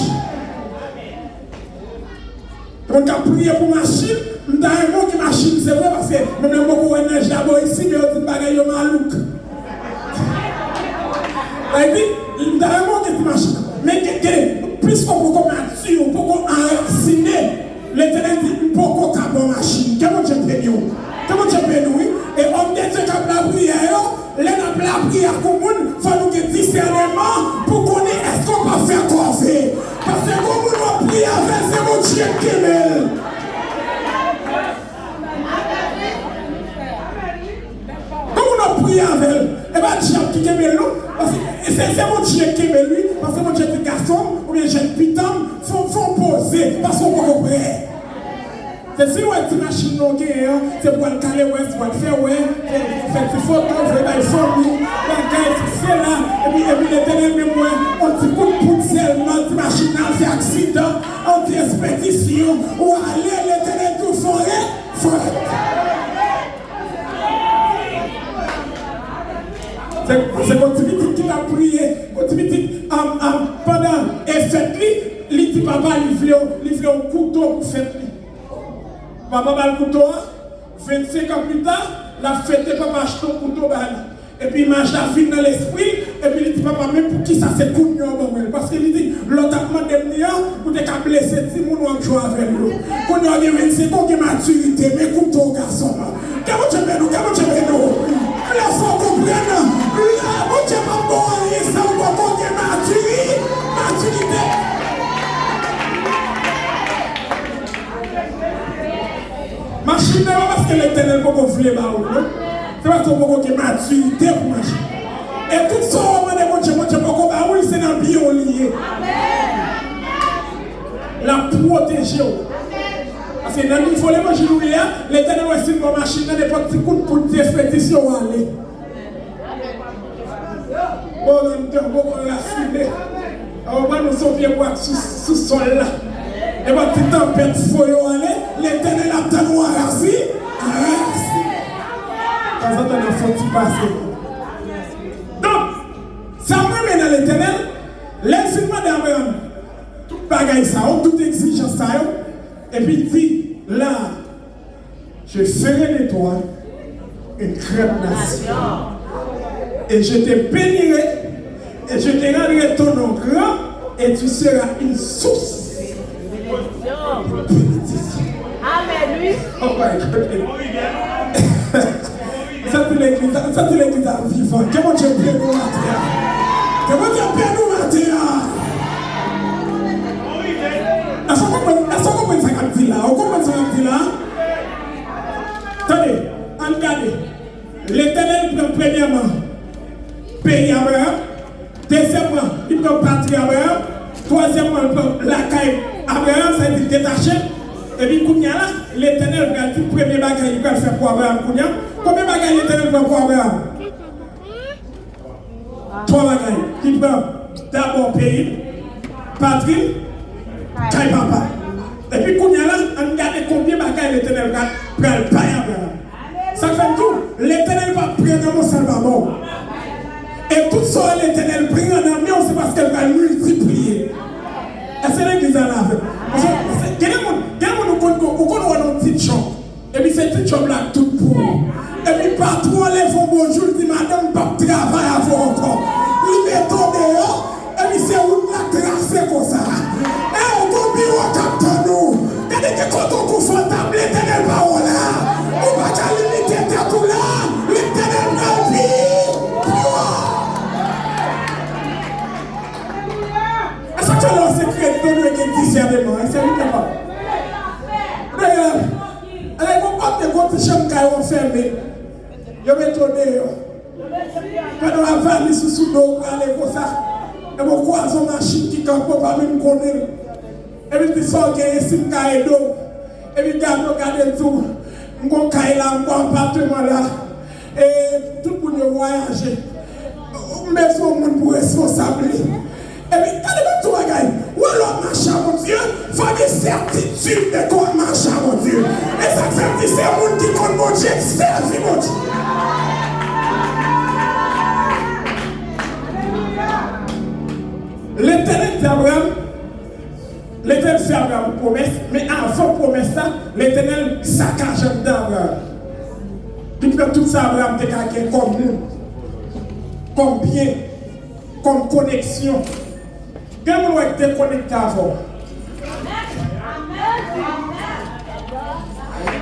On a prié pour machine, on a un mot qui machine, c'est vrai parce que même le mot qu'on a neige d'abord ici, mais on dit bagaille au malouk. Et puis, on a un mot qui machine. Mais plus qu'on peut commencer, on peut enraciner, l'éternel dit, on peut qu'on cabre machine. Comment tu peux nous? Comment tu peux nous? Et on dit que la prière, la prière commune, il faut nous dire discernement pour qu'on ait, est-ce qu'on va faire quoi faire? Parce que comme on prie avec, c'est mon Dieu qui est. Comme on prie avec, et bien Dieu qui est nous, parce que c'est mon Dieu qui est lui, parce que mon Dieu est garçon, ou bien jeune pitam, faut poser, parce qu'on peut prier. C'est si ouais, tu machines non c'est pour le caler, ouais, c'est pour le faire, ouais, faire des photos, faire des familles, c'est là, et puis l'éternel, mais moi, on dit coup de poudre seulement, tu machines dans fait accident, on dit expédition, ou aller l'éternel tout forêt. C'est quand tu dis qu'il a prié, quand tu dis pendant et fête-lui, il dit papa, il fait un couteau pour fête-lui. Papa a le couteau, 25 ans plus tard, la fête papa achète un couteau. Et puis il marche la vie dans l'esprit, et puis il dit papa, même pour qui ça c'est coup de parce qu'il dit, l'autre a demandé pour te blesser, si mon nom joue avec nous. Quand on a 25 ans de maturité, mais couteau garçon. Comment tu veux nous? La fois qu'on prenne, mon Dieu va mourir, ça on va continuer maturité. Machine parce que l'éternel peut gonfler c'est parce qu'on peut qu'il maturité pour machine. Et tout ça, on va dire mon Dieu c'est dans le bio lié. La protéger. Parce que dans le niveau de machine, l'éternel va essayer de ma machine dans n'importe quel coup de poudre d'expédition aller. Bon, on l'a suivi. On va nous sauver sous sol là. Et votre petite tempête foyo aller, l'éternel a tant noir assis. Quand ça t'en a faut passer. Donc, ça me mène à l'éternel, l'infiniment d'Abraham, tout bagaille ça, toute exigence ça, et puis il dit, là, je ferai de toi une grande nation. Et je te bénirai, et je te rendrai ton nom grand, et tu seras une source. Amen, lui. Oh my God. Ça c'est l'église vivante. Comment tu peux nous mater? Comment tu peux nous mater? Est-ce qu'on comprend ça comme dit là? On comprend ça comme dit là? Attendez, regardez. L'éternel prend premièrement pays Abraham. Deuxièmement, il prend patrie Abraham. Troisièmement, il prend la caille Abraham, ça dit détaché. Et puis, l'éternel va dire premier bagage, il va faire pour Abraham. Combien de bagages l'éternel prend pour Abraham? 3 bagages. Il prend d'abord pays, patrie, caille papa. Et puis, on regarde combien de bagages l'éternel prend pour Abraham. Ça fait tout. L'éternel va prendre mon salvador. Et tout ça, l'éternel prend en amour, c'est parce qu'elle va multiplier. Et c'est l'église à la fin. Pourquoi nous avons une petite chambre? Et puis cette petite chambre là, tout pour. Et puis partout, les font bonjour, dit madame, pas de travail avant encore. Ils mettent dehors, et puis c'est où la tracée comme ça. Et on va bureau capteur nous. Regardez que quand on est confortable, l'éternel va là. On va pas limiter tout là. L'éternel va vivre. Est-ce que tu as le secret de nous qui est discernement? Est-ce que tu as pas? Allez, vous portez votre chambre qui est fermée. Je vais tourner. Quand on va aller sous l'eau, pour aller comme ça. Et vous croisez une machine qui ne peut pas même connaître. Et puis, tu sors qu'il y a ici un cahier d'eau. Et puis, regardez tout. Un cahier là, un appartement là. Et tout le monde voyage. Mais tout le monde pour responsable. Et puis, quand tu vas gagner, ou alors marche à mon Dieu, il faut des certitudes de quoi marche à mon Dieu. Et ça fait que c'est un monde qui compte mon Dieu, c'est mon Dieu. L'éternel d'Abraham, l'éternel fait Abraham une promesse, mais avant promesse ça, l'éternel saccage d'Abraham. Il prend tout ça, Abraham, comme nous, comme bien, comme connexion. Quel monde va être déconnecté avant?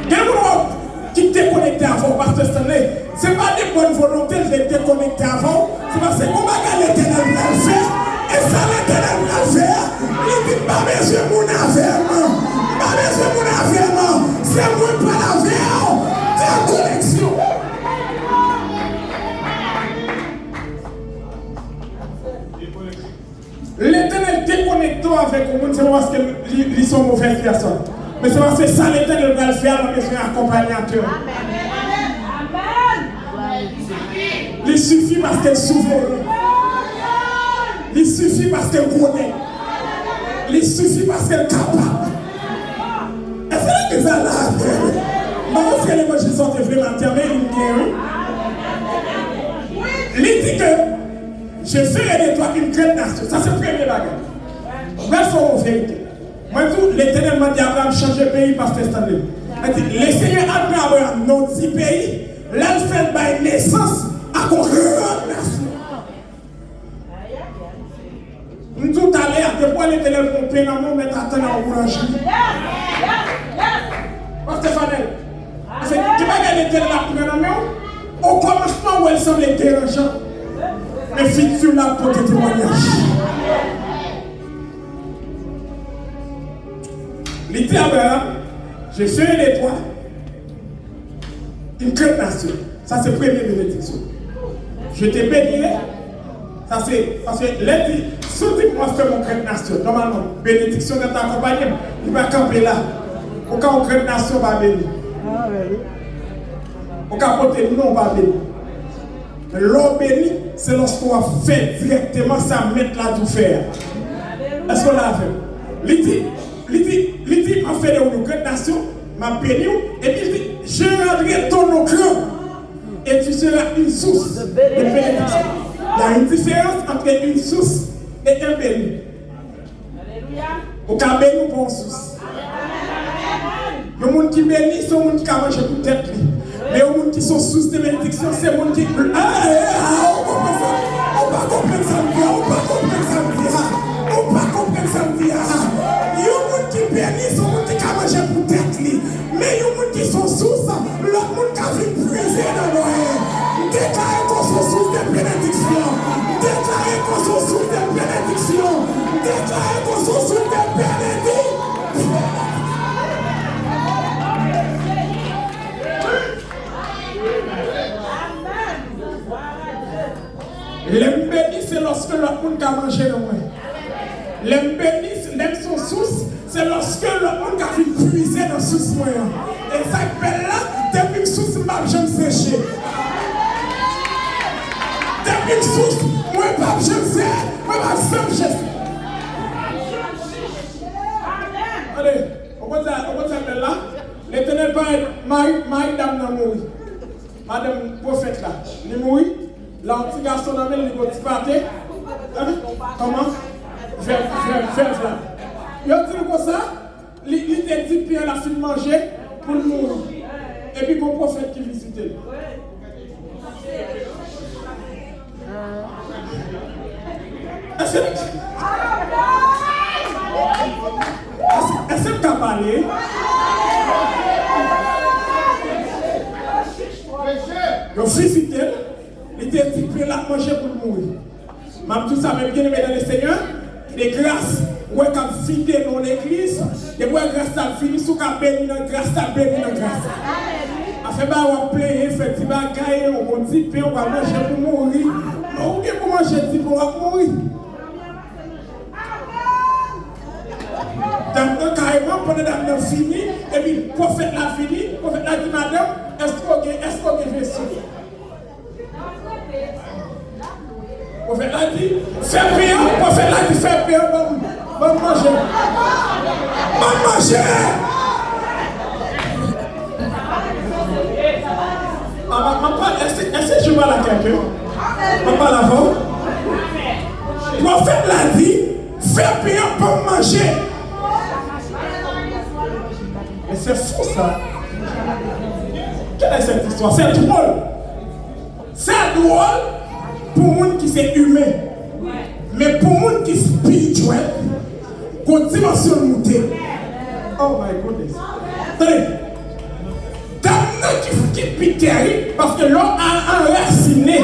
Quel monde qui est déconnecté avant? Parce que ce n'est pas des bonnes volontés de déconnecter avant. C'est parce que on va garder l'éternel va le faire. Et ça, l'éternel va le faire. Il dit, pas besoin de mon affaire. Pas besoin de mon affaire. C'est moi pas l'affaire. C'est la connexion. L'éternel déconnecté avec le monde, c'est parce qu'ils sont mauvaises personnes. Mais c'est parce que ça l'Éternel va le faire, on a besoin d'un accompagnateur. Il suffit parce qu'elle est souveraine. Il suffit parce qu'elle connaît. Il suffit parce qu'elle est capable. Est-ce que ça là? Parce que l'évangile sont vraiment terminé, il dit que je ferai de toi une grande nation. Ça, c'est le premier bagage. Restons en vérité. Moi, tout l'Éternel m'a dit à Abraham changer de pays par cette année. Il dit, le Seigneur a pris Abraham dans 10 pays. Là, il fait par naissance à une grande nation. Nous tout à l'heure, depuis l'Éternel compris dans mon mettre à terre en boulangerie. Stéphane, tu vas gagner l'Éternel à premier au commencement où elle semble dérangeante. Mais futur là pour tes témoignages. Il dit à Abraham, je serai de toi une grande nation. Ça c'est la première bénédiction. Je te bénirai. Ça c'est parce que l'aide, si tu moi faire mon grande nation, normalement, bénédiction de ta compagnie, il va camper là. Au cas où une grande nation va bénir. Au cas où non va bénir. L'homme béni, c'est lorsqu'on va faire directement ça, mettre là tout faire. Est-ce qu'on l'a fait? Il dit, m'a fait une grande nation, m'a béni, et puis il dit, je rendrai ton cœur, et tu seras une source de bénédiction. Il y a une différence entre une source et un béni. Au cas béni, pour une source. Il y a des gens qui bénissent, c'est des gens qui ont mangé pour tête. Mais il y a des gens qui sont sous de bénédiction, c'est des gens qui. On va comprendre ça, on va comprendre ça. On va comprendre ça. Il y a des gens qui bénissent, c'est des gens qui ont mangé pour tête. Mais il y a des gens qui sont sous, l'autre monde qui a vu briser dans l'oreille. Déclarez qu'on soit sous de bénédiction. Déclarez qu'on soit sous de bénédiction. Déclarez qu'on soit sous de bénédiction. L'aime béni, c'est lorsque l'autre monde a mangé le moins. L'aime béni, l'aime son source, c'est lorsque l'autre monde a vu puiser dans ce source moyen. Et ça fait là, depuis que source m'a jamais séché. Depuis que source, moi pas je sais, moi pas je sais. Allez, on va dire là, l'Éternel va être Marie dame n'a mouru. Madame prophète là, il mourit. Là, un petit garçon dans le petit pâté. Comment? Fais là. Il a dit comme ça, il était dit Pierre la fin manger pour mourir. Et puis, bon prophète qui visitait. Est-ce que tu as parlé? Il a visité. Il était dit Pierre la manger pour mourir. Même tout ça, même bien aimé dans le Seigneur, des grâces, où est-ce qu'on fidèle dans l'église, et où est-ce qu'on finit sous qu'on bénit dans grâce, on bénit dans grâce. Afin de on plaît, effectivement, on va dire, on va manger pour mourir. Mais où est-ce qu'on mange pour mourir? Donc, carrément, pendant que nous fini, et puis le prophète l'a fini, le prophète l'a dit, madame, est-ce qu'on est vaisseau? Le prophète l'a dit, fais payer, le prophète l'a dit, fais payer, va manger. Va manger. Est-ce que je parle à quelqu'un? Je parle à vous? Le prophète l'a dit, fais payer pour manger. Mais c'est fou ça. Quelle est cette histoire? C'est drôle. C'est drôle pour les gens qui sont humains. Mais pour les gens qui sont spirituels, qu'on dimension montée. Oh my goodness. Attendez. Dans qui est terrible parce que l'homme a enraciné.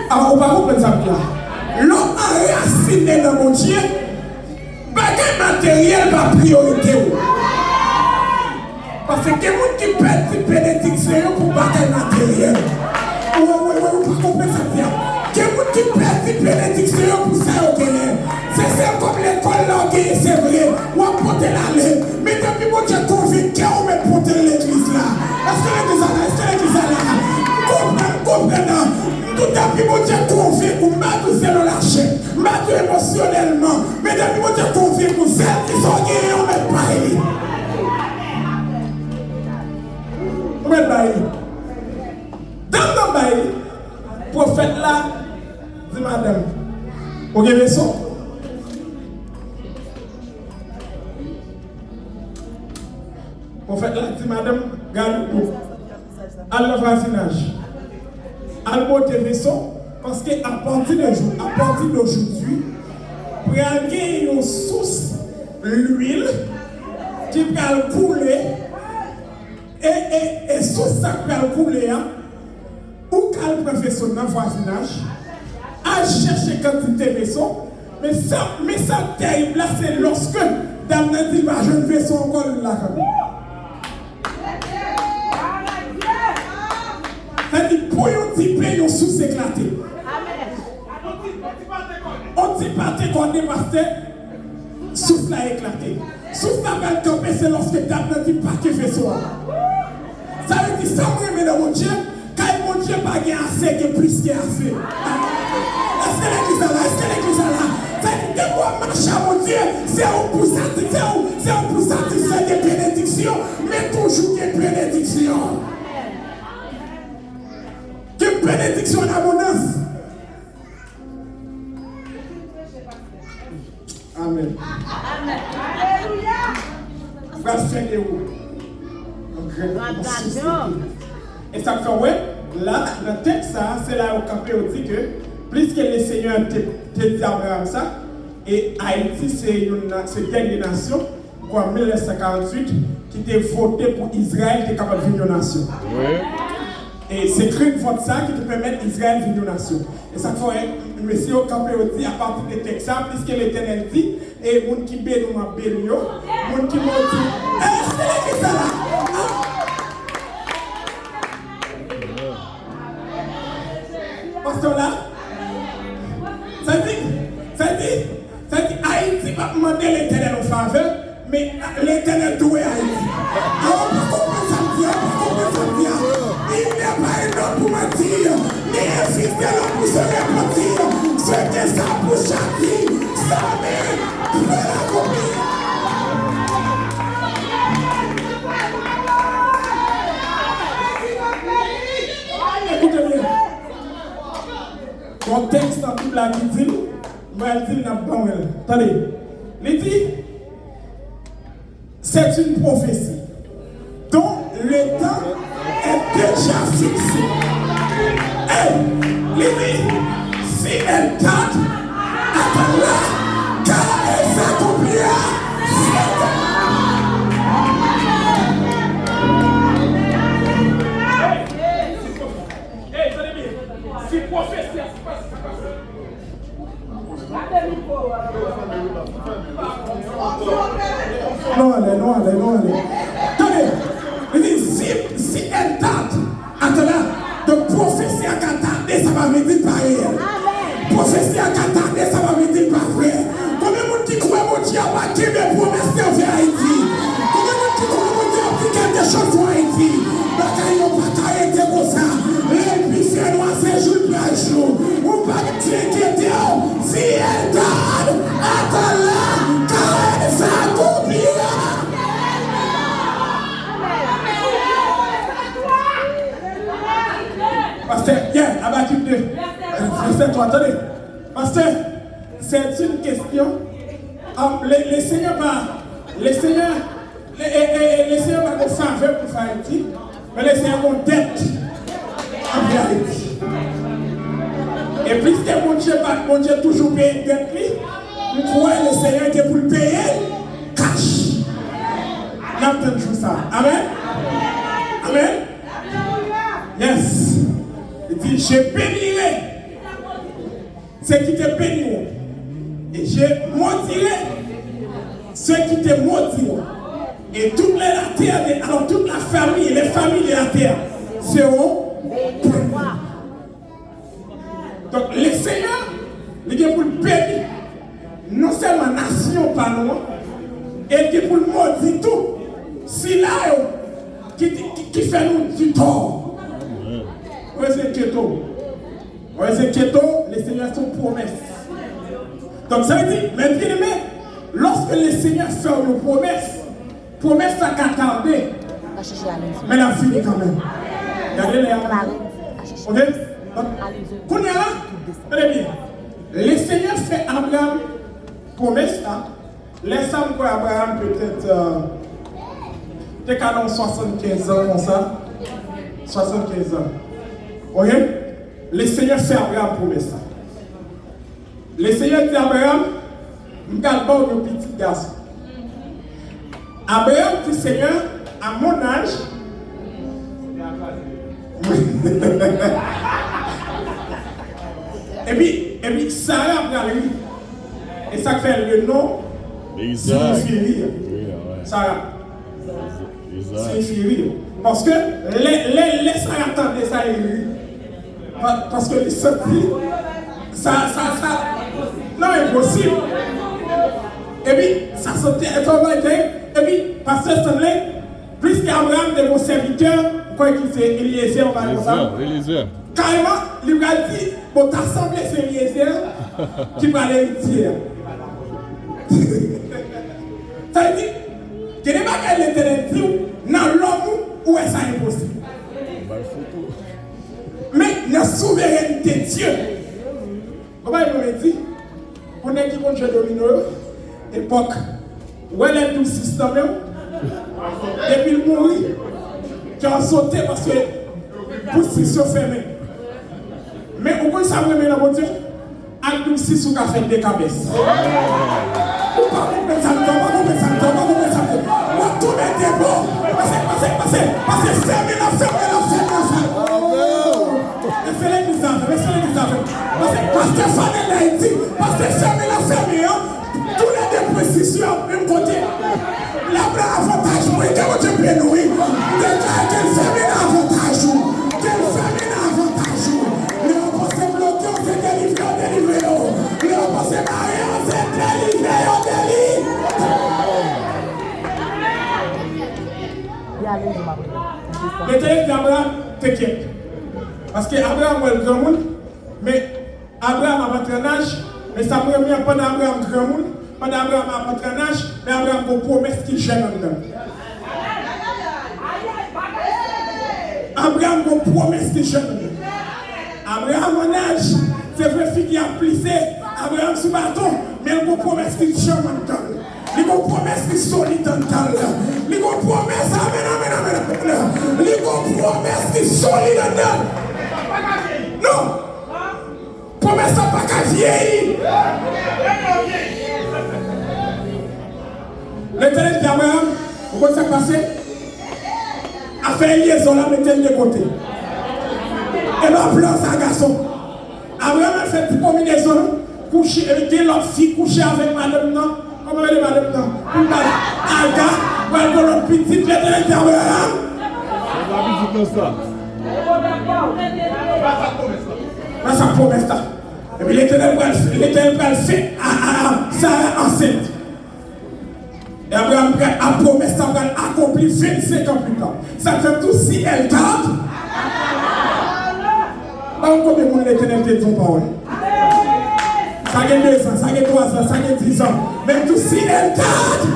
Alors on va comprendre ça bien. L'homme a enraciné dans mon Dieu. Bagage matériel va priorité. Parce que les gens qui perdent des bénédictions pour bagage matériel. Oui, on va comprendre ça bien. Les gens qui perdent des bénédictions pour ça, c'est comme l'école là, c'est vrai. On va porter la lèvre. Mais depuis mon Dieu convaincu, on met pour l'église là. Est-ce que l'église là? Est-ce que l'église là? Comprenez. Tout depuis mon Dieu convaincu, m'a tout c'est le lâcher, m'a tout émotionnellement. Mais depuis mon Dieu convaincu, celles qui sont guéries, on met pas éli. On met pas éli. Dans le bail, prophète là, dit madame, vous avez ça? Prophète là, dit madame, regardez-vous, à le voisinage, à le monter vaisseau, parce qu'à partir d'aujourd'hui, pour gagner une source, l'huile, qui va couler, et source ça va couler, ou qu'à le professeur dans le voisinage, à chercher quantité de vaisseau, mais ça terrible là, c'est lorsque dame n'a dit, je ne vaisseau encore là. C'est-à-dire, pour un petit peu, ils sont sous-éclatés. On dit pas qu'on est passé, souffle a éclaté. Souffle a campé, c'est lorsque dame n'a dit pas que vaisseau. Ça veut dire, ça, moi, mais dans mon Dieu, quand mon Dieu n'a pas assez, que plus qu'il y a assez. Est-ce que l'église est là? Est-ce que l'église est là? C'est-à-dire, que moi, marche à mon Dieu, c'est un pour satisfaire des bénédictions, mais toujours des bénédictions. Que bénédiction en abondance. Amen. Amen. Alléluia. Frère Seigneur. Et ça fait, ouais, là, le texte, c'est là où Campé dit que, plus que le Seigneur te dit Abraham ça, et Haïti, c'est une dernière nation, en 1948, qui était votée pour Israël, qui est capable de devenir une nation. Ouais. Et c'est créer une vote ça qui te permet d'Israël de devenir une nation. Et ça fait, monsieur Campé dit, à partir de texte, puisque l'Éternel dit, et les gens qui bénissent, les gens qui m'ont dit, est-ce que l'église est là? Pasteur là, ça dit, Haïti va demander l'Éternel en faveur, mais l'Éternel doit Haïti. Alors, pourquoi ça vient? Il n'y a pas un homme pour mentir, ni un fils de l'homme pour se repentir. Ce que ça pour chacun, ça même peut l'accomplir. Écoutez bien. Mon texte dans toute la Bible, moi je dis n'a pas mal. Attendez, il dit c'est une prophétie dont le temps est déjà fixé. Et il dit si elle tarde, attends-la, car elle s'accomplira. Si prophétie, non, allez. Tenez, il dit, si elle date, attends-là, de prophétie à Qatar, ça va me dire pas réel. Prophétie à Qatar, ça va me dire pas vrai. Combien de monde qui croit mon Dieu a qui me promesse d'envers Haïti? Combien de monde qui croit mon Dieu a dit quelque chose pour Haïti? Bataille n'a pas été comme ça. Les piscines noirs, c'est jour par jour. On va t'inquiéter. Si elle date, attends-là, car elle s'accomplira. Pasteur, viens, abattu 2. Verset 3, attendez. Pasteur, c'est une question. Le Seigneur va nous faveur pour Haïti, mais le Seigneur va dette envers Haïti. Et puisque mon Dieu toujours paye dette, nous croyons que le Seigneur était pour le payer cash. Nous entendons ça. Amen. Amen. Yes. Il dit, je bénirai ceux qui te béniront. Et je maudirai ceux qui te maudiront. Et toute la terre, alors toute la famille, les familles de la terre seront bénies. Donc le Seigneur, il est pour le bénir. Non seulement nation par nous, il est pour le maudire tout. fait nous du tort. Oui, c'est keto. Oui, c'est keto, les seigneurs sont promesses. Donc ça veut dire, mais bien aimé, lorsque les seigneurs font une promesse ça qu'a tardé, mais la fini quand même. Regardez les ok? Donc, qu'on y a là, très bien. Les seigneurs fait Abraham promesse là. Laissez-moi quoi Abraham peut-être qu'à 75 ans comme ça. 75 ans. Ok? Les seigneurs fait Abraham promesse là. Les seigneurs dit Abraham, je ne garde pas un petit garçon. Abraham dit Seigneur, à mon âge, et puis Sarah a lui. Et ça fait le nom signifie rire. Sarah. Signifie rire. Parce que les Sarah attendent ça et rire. Parce que les sorties, ça. Non, impossible. Et puis, ça sautait, et puis, pasteur Stanley, plus qu'Abraham de vos serviteurs, quoi qu'il c'est Eliezer, on va dire ça. Carrément, il lui a dit, bon, t'as semblé c'est Eliezer, qui va l'héritier. Ça veut dire, que n'est pas qu'elle était dit, dans l'homme, où est-ce impossible? Mais la souveraineté de Dieu. Comment il me dit? On est qui compte jouer domino, époque, où elle est tout système, et puis il mourit, tu as sauté parce que position fermée. Mais au moins ça me met dans mon Dieu, à nous si sous café des cabesses. Pas comme ça, on tourne des bords, passez, fermez la. Laissez-les nous faire. Parce que Fanel l'a dit, parce que fermez la, tous les dépressitions, même côté. La avantage, oui, que votre bien oui. Quel fermé l'avantage, le pensez bloqué, on s'est délivré. Le pensez marié, on s'est délivré. L'éternel d'Abraham, t'inquiète. Parce qu'Abraham est le grand monde, mais Abraham a pas de âge, mais ça ne vient pas d'Abraham grand monde, pas d'Abraham a pas de âge, mais Abraham a une promesse qui gêne en dedans. Abraham a une promesse qui gêne en dedans. Abraham en âge, c'est vrai qui a plissé Abraham sous bâton, mais il a une promesse qui gêne en dedans. Il y a une promesse qui est solide en dedans. Il y a une promesse, amen. Il y a une promesse qui est solide en dedans. Non! Promesse n'a pas qu'à vieillir! L'éternel d'Abraham, vous voyez ça passer? A fait une liaison là, mettez-le de côté. Et là, plan ça, garçon. Abraham a fait une combinaison, coucher, et l'autre fille coucher avec madame, non? Comment elle est madame, non? Aga, ou elle l'autre petite, l'éternel d'Abraham. Pas sa promesse là. Et puis l'éternel va le faire à Sarah enceinte. Et Abraham a promesse ça va accomplir 25 ans plus tard. Ça fait tout si elle garde. Combien de monde l'éternel te dit son parole? Ça a 2 ans, ça a 3 ans, ça a 10 ans. Mais tout si elle garde.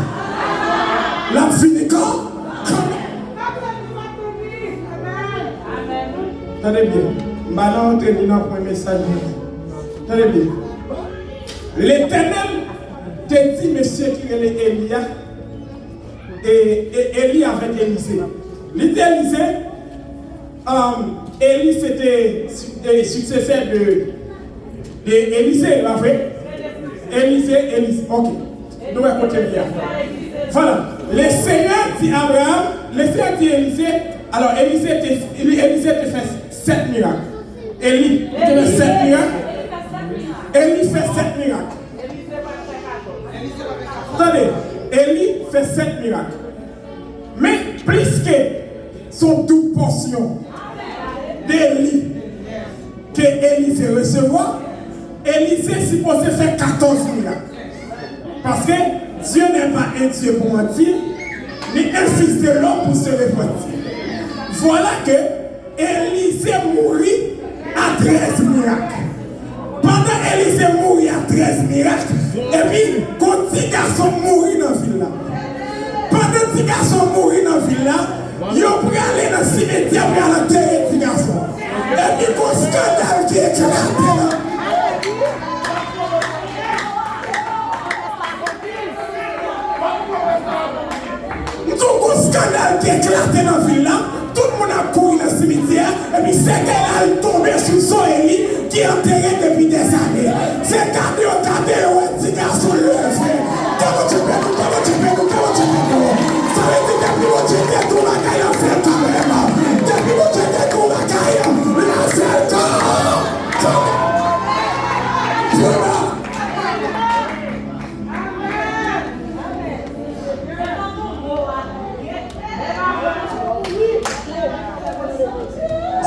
La fini quand? Attendez bien. Maintenant, on termine dans un message. Attendez bien. L'Éternel te dit, monsieur, qui est Élia, et Élie avec Élisée. L'Élisée, Élie c'était successeur de Élisée, la vraie. Élisée. Ok. Nous allons continuer. Voilà. Le Seigneur dit Abraham, le Seigneur dit Élisée. Alors Élisée te fait 7 miracles. Élie te fait 7 miracles. Élie fait 7 miracles. Attendez, Élie fait 7 miracles. Mais plus que son double portion d'Élie que Élisée recevoir, Élisée est supposé faire 14 miracles. Parce que Dieu n'est pas un Dieu pour mentir, ni un fils de l'homme pour se repentir. Voilà que Élisée mourit à 13 miracles. Pendant Élisée mourit à 13 miracles, et puis quand petit garçon mourit dans la ville là. Pendant petit garçon mourit dans la ville là, ils ont pris aller dans le cimetière pour aller enterrer petit garçon. Et puis quand scandale qui est éclaté là. Tout le scandale qui est éclaté dans la ville là, tout le monde a couru dans le cimetière, et puis c'est qu'elle a tombé sur son Élie qui est enterré depuis des années. C'est gardé au petit garçon le fait. Comment tu peux nous, ça veut dire que depuis que tu étais tout la caille, on fait quand même. Depuis que tu étais tout la caille, là c'est le temps.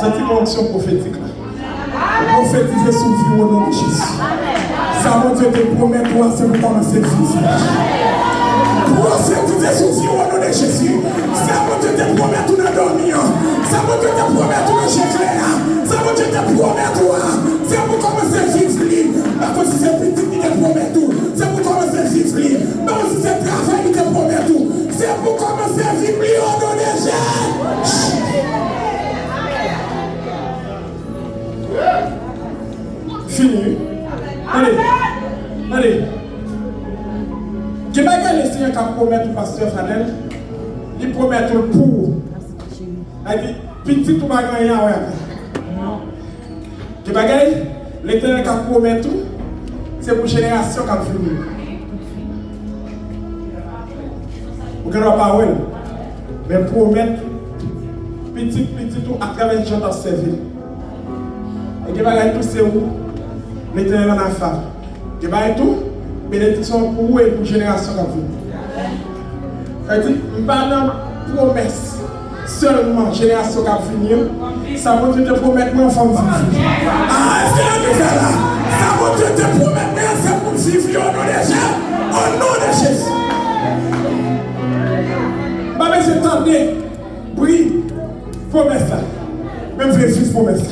Cette dimension prophétique là. Prophétiser sous vie au nom de Jésus. Ça mon Dieu te promet toi, c'est pour commencer à vivre. Prophétiser sous vie au nom de Jésus. Ça mon Dieu te promet tout dans dormir. Ça mon Dieu te promet tout dans l'éclair. Ça mon Dieu te promet toi. C'est pour commencer à vivre libre. Parce que si c'est petit qui te promet tout, c'est pour commencer à vivre libre. Non, si c'est travail qui te promet tout, c'est pour commencer à vivre libre au nom de Jésus. Fini. Allez. Je vais regarder le Seigneur qui promet au pasteur Fadel. Il promet tout pour. Il dit, petit tout va gagner. Je vais regarder l'Éternel qui promet tout. C'est pour la génération qui a fini. Vous ne pouvez pas parler. Mais promettre petit tout à travers les gens dans cette vie. Et je vais regarder tout c'est où. L'Éternel en a fait. Je vais tout, bénédiction pour vous et pour la génération qui vient. Je ne parle pas de promesse. Seulement, génération qui vient, ça va te promettre moi en femme vivre. Ah, est-ce que tu là? Ça va te promettre moi c'est pour vivre au nom de Jésus. Au nom de Jésus. Je vais t'entendre. Oui, promesse là. Même je vivre promesse.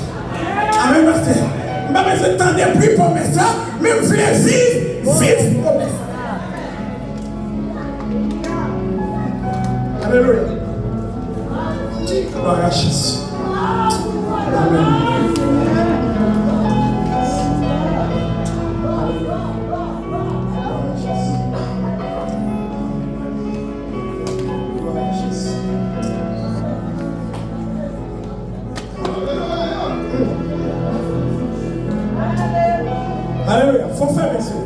Amen, pasteur. Je t'entends plus pour ça, mais je voulais vivre pour ça. Alléluia. Gloire à Jésus. Amen. Alléluia. Faut faire merci.